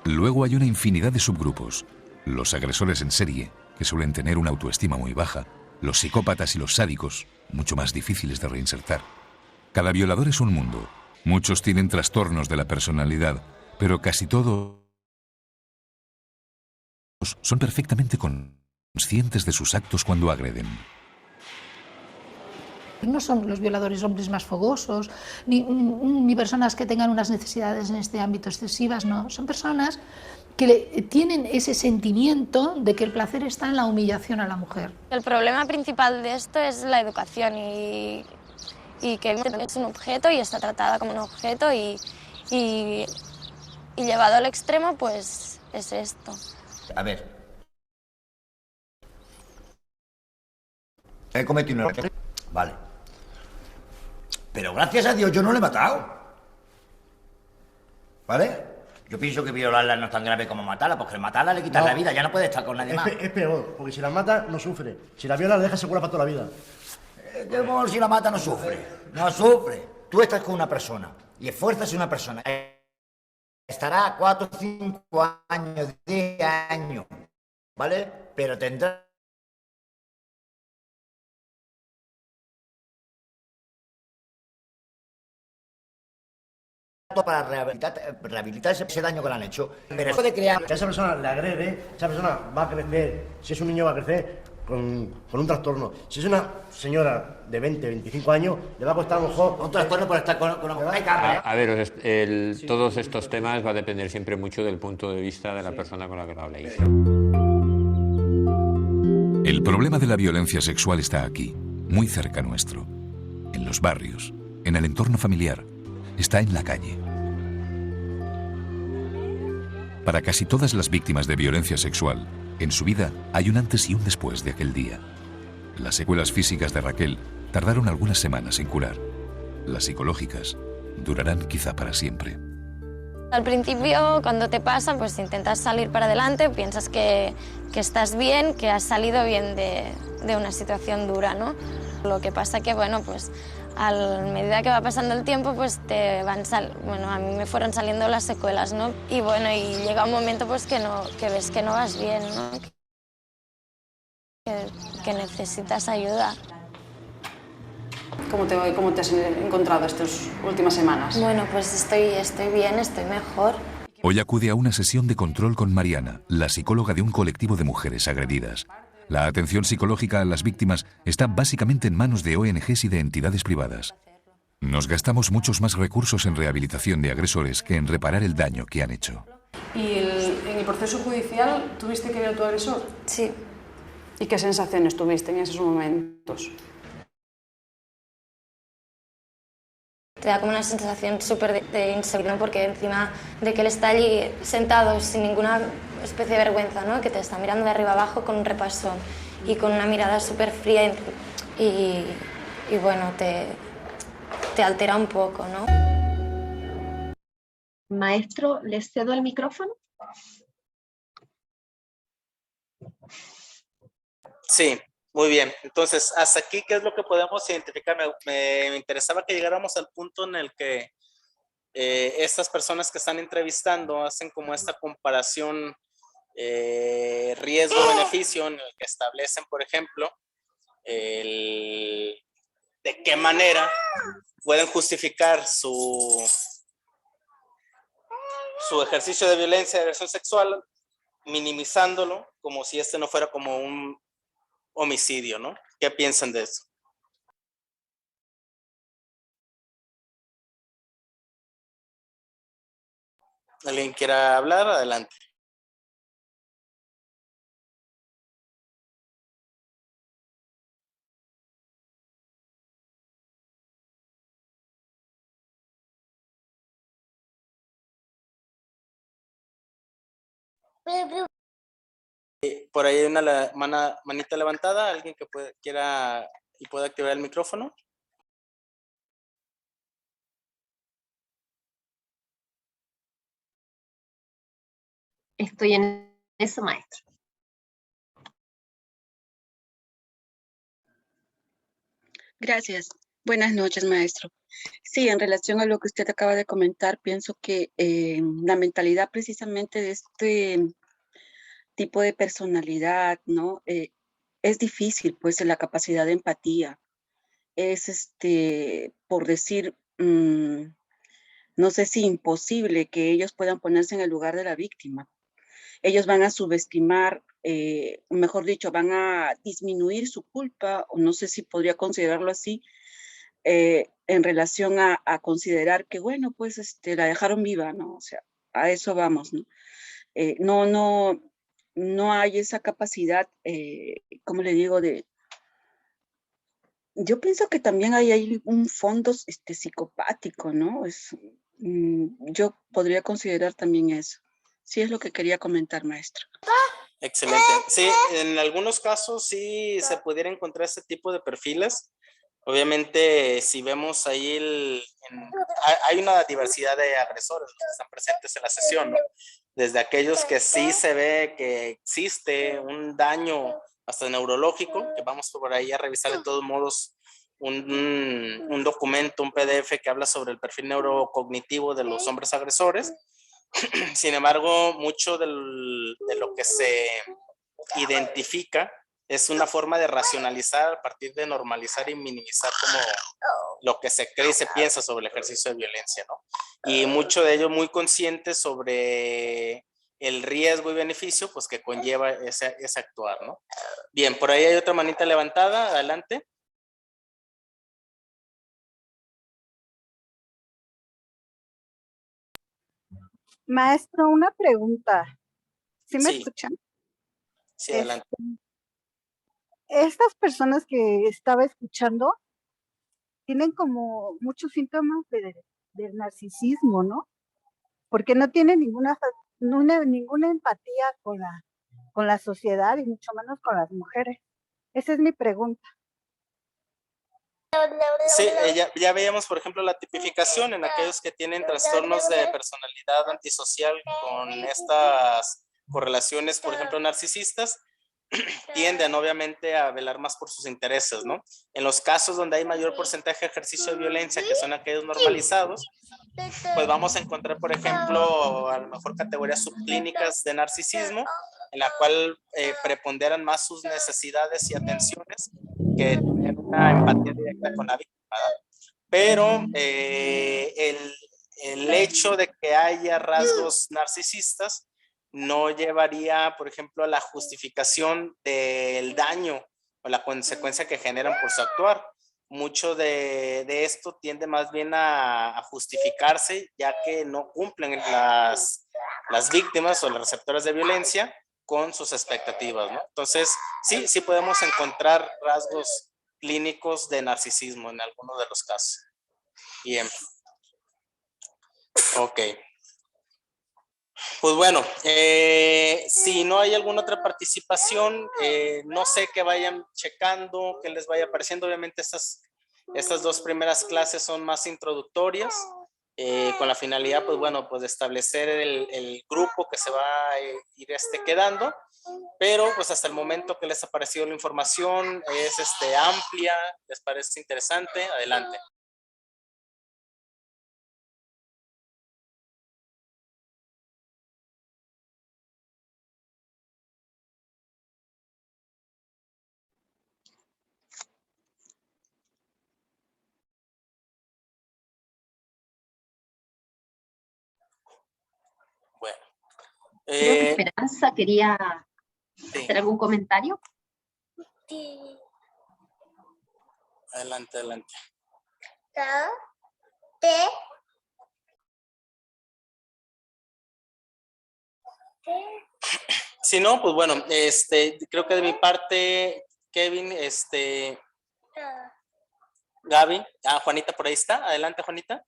Luego hay una infinidad de subgrupos. Los agresores en serie, que suelen tener una autoestima muy baja, los psicópatas y los sádicos, mucho más difíciles de reinsertar. Cada violador es un mundo. Muchos tienen trastornos de la personalidad, pero casi todos son perfectamente conscientes de sus actos cuando agreden. No son los violadores hombres más fogosos, ni personas que tengan unas necesidades en este ámbito excesivas, no. Son personas que tienen ese sentimiento de que el placer está en la humillación a la mujer. El problema principal de esto es la educación y que es un objeto y está tratada como un objeto y llevado al extremo, pues es esto. A ver. He cometido un error. Vale. Pero gracias a Dios yo no le he matado. ¿Vale? Yo pienso que violarla no es tan grave como matarla, porque matarla le quitas la vida, ya no puede estar con nadie más. Es peor, porque si la mata no sufre. Si la viola la deja segura para toda la vida. Si la mata no sufre. No sufre. Tú estás con una persona y esfuerzas a una persona. Estará 4, 5 años, 10 años, ¿vale? Pero tendrá para rehabilitar ese daño que le han hecho. Pero eso de crear... Si a esa persona le agrede, esa persona va a crecer, si es un niño va a crecer con un trastorno. Si es una señora de 20, 25 años, le va a costar a lo mejor... Un trastorno por estar con una mujer. A ver, todos estos temas va a depender siempre mucho del punto de vista de la persona con la que lo habléis. El problema de la violencia sexual está aquí, muy cerca nuestro, en los barrios, en el entorno familiar, está en la calle. Para casi todas las víctimas de violencia sexual, en su vida hay un antes y un después de aquel día. Las secuelas físicas de Raquel tardaron algunas semanas en curar. Las psicológicas durarán quizá para siempre. Al principio, cuando te pasa, pues intentas salir para adelante, piensas que estás bien, que has salido bien de una situación dura, ¿no? Lo que pasa que, bueno, pues a medida que va pasando el tiempo, pues a mí me fueron saliendo las secuelas, ¿no? Y bueno, y llega un momento pues que ves que no vas bien, ¿no? Que necesitas ayuda. ¿Cómo te has encontrado estas últimas semanas? Bueno, pues estoy bien, estoy mejor. Hoy acude a una sesión de control con Mariana, la psicóloga de un colectivo de mujeres agredidas. La atención psicológica a las víctimas está básicamente en manos de ONGs y de entidades privadas. Nos gastamos muchos más recursos en rehabilitación de agresores que en reparar el daño que han hecho. ¿Y en el proceso judicial tuviste que ver a tu agresor? Sí. ¿Y qué sensaciones tuviste en esos momentos? Te da como una sensación súper de inseguridad, porque encima de que él está allí sentado sin ninguna especie de vergüenza, ¿no? Que te está mirando de arriba abajo con un repasón y con una mirada súper fría y bueno, te altera un poco, ¿no? Maestro, ¿le cedo el micrófono? Sí, muy bien. Entonces, hasta aquí, ¿qué es lo que podemos identificar? Me interesaba que llegáramos al punto en el que estas personas que están entrevistando hacen como esta comparación riesgo-beneficio, en el que establecen, por ejemplo, de qué manera pueden justificar su ejercicio de violencia, de agresión sexual, minimizándolo como si este no fuera como un homicidio, ¿no? ¿Qué piensan de eso? ¿Alguien quiera hablar? Adelante. Por ahí hay una manita levantada, alguien que quiera y pueda activar el micrófono. Estoy en eso, maestro. Gracias. Buenas noches, maestro. Sí, en relación a lo que usted acaba de comentar, pienso que la mentalidad precisamente de este tipo de personalidad, ¿no? Es difícil, pues, la capacidad de empatía. Es, por decir, no sé si imposible que ellos puedan ponerse en el lugar de la víctima. Ellos van a subestimar, mejor dicho, van a disminuir su culpa, o no sé si podría considerarlo así, en relación a considerar que, bueno, pues la dejaron viva, ¿no? O sea, a eso vamos, ¿no? No hay esa capacidad, ¿cómo le digo? Yo pienso que también hay un fondo psicopático, ¿no? Yo podría considerar también eso. Sí, es lo que quería comentar, maestra. Excelente. Sí, en algunos casos sí se pudiera encontrar este tipo de perfiles. Obviamente, si vemos ahí, hay una diversidad de agresores que están presentes en la sesión, ¿no? Desde aquellos que sí se ve que existe un daño hasta neurológico, que vamos por ahí a revisar de todos modos un documento, un PDF que habla sobre el perfil neurocognitivo de los hombres agresores. Sin embargo, mucho de lo que se identifica es una forma de racionalizar a partir de normalizar y minimizar como lo que se cree y se piensa sobre el ejercicio de violencia, ¿no? Y mucho de ello muy consciente sobre el riesgo y beneficio pues que conlleva ese actuar, ¿no? Bien, por ahí hay otra manita levantada, adelante. Maestro, una pregunta. ¿Sí me escuchan? Sí, adelante. Estas personas que estaba escuchando tienen como muchos síntomas del narcisismo, ¿no? Porque no tienen ninguna empatía con la sociedad y mucho menos con las mujeres. Esa es mi pregunta. Sí, ya veíamos, por ejemplo, la tipificación en aquellos que tienen trastornos de personalidad antisocial con estas correlaciones, por ejemplo, narcisistas, tienden obviamente a velar más por sus intereses, ¿no? En los casos donde hay mayor porcentaje de ejercicio de violencia, que son aquellos normalizados, pues vamos a encontrar, por ejemplo, a lo mejor categorías subclínicas de narcisismo, en la cual preponderan más sus necesidades y atenciones que tener una empatía directa con la víctima, ¿verdad? Pero el hecho de que haya rasgos narcisistas no llevaría, por ejemplo, a la justificación del daño o la consecuencia que generan por su actuar. Mucho de esto tiende más bien a justificarse, ya que no cumplen las víctimas o las receptoras de violencia con sus expectativas, ¿no? Entonces, sí podemos encontrar rasgos clínicos de narcisismo en algunos de los casos. Bien. Ok. Pues bueno, si no hay alguna otra participación, no sé que vayan checando, que les vaya apareciendo. Obviamente estas dos primeras clases son más introductorias, con la finalidad, pues bueno, pues de establecer el grupo que se va a ir quedando, pero pues hasta el momento que les ha parecido la información es amplia, les parece interesante, adelante. Bueno. Creo que Esperanza quería hacer algún comentario. Sí. Adelante, adelante. Si no, pues bueno, creo que de mi parte, Kevin, Gaby, Juanita por ahí está. Adelante, Juanita.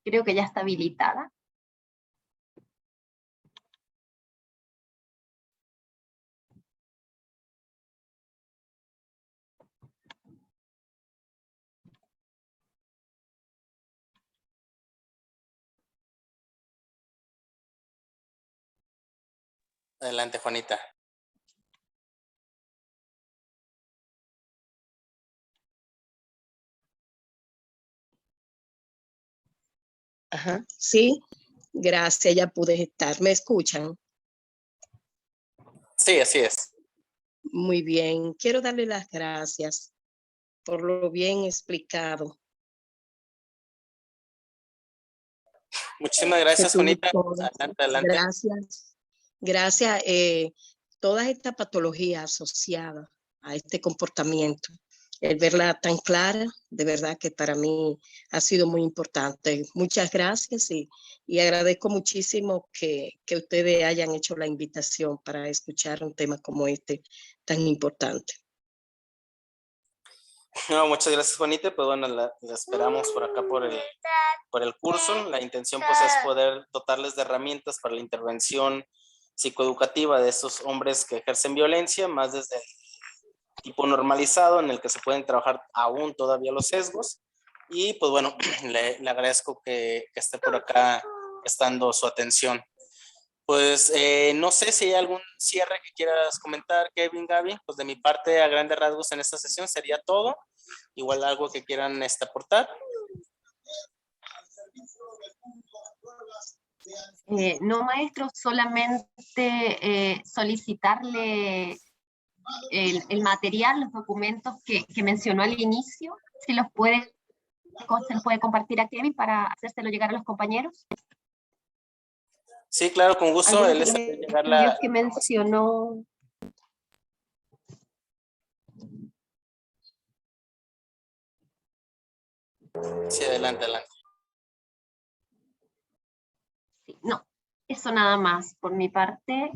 Creo que ya está habilitada. Adelante, Juanita. Ajá, sí, gracias, ya pude estar. ¿Me escuchan? Sí, así es. Muy bien, quiero darle las gracias por lo bien explicado. Muchísimas gracias, Juanita. Adelante, adelante. Gracias. Gracias. Todas estas patologías asociadas a este comportamiento, el verla tan clara, de verdad que para mí ha sido muy importante. Muchas gracias y agradezco muchísimo que ustedes hayan hecho la invitación para escuchar un tema como este tan importante. No, muchas gracias, Juanita. Pues bueno, la esperamos por acá por el curso. La intención pues es poder dotarles de herramientas para la intervención psicoeducativa de estos hombres que ejercen violencia, más desde el tipo normalizado en el que se pueden trabajar aún todavía los sesgos. Y pues bueno, le agradezco que esté por acá prestando su atención. Pues no sé si hay algún cierre que quieras comentar, Kevin, Gaby. Pues de mi parte, a grandes rasgos en esta sesión sería todo. Igual algo que quieran aportar. No, maestro, solamente solicitarle el material, los documentos que mencionó al inicio, si se los puede compartir a Kevin para hacérselo llegar a los compañeros. Sí, claro, con gusto. Él les hace llegar la que mencionó. Sí, adelante, adelante. Sí, no, eso nada más por mi parte.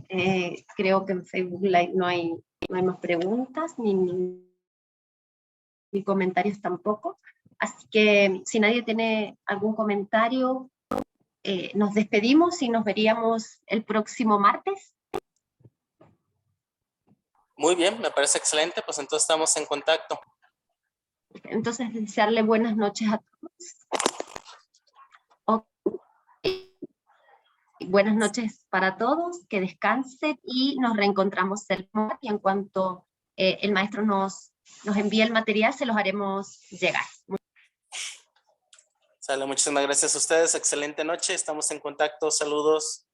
Creo que en Facebook Live no hay más preguntas ni comentarios tampoco. Así que si nadie tiene algún comentario, nos despedimos y nos veríamos el próximo martes. Muy bien, me parece excelente, pues entonces estamos en contacto. Entonces, desearle buenas noches a todos. Buenas noches para todos, que descansen y nos reencontramos el martes y en cuanto el maestro nos envíe el material, se los haremos llegar. Sale, muchísimas gracias a ustedes, excelente noche, estamos en contacto, saludos.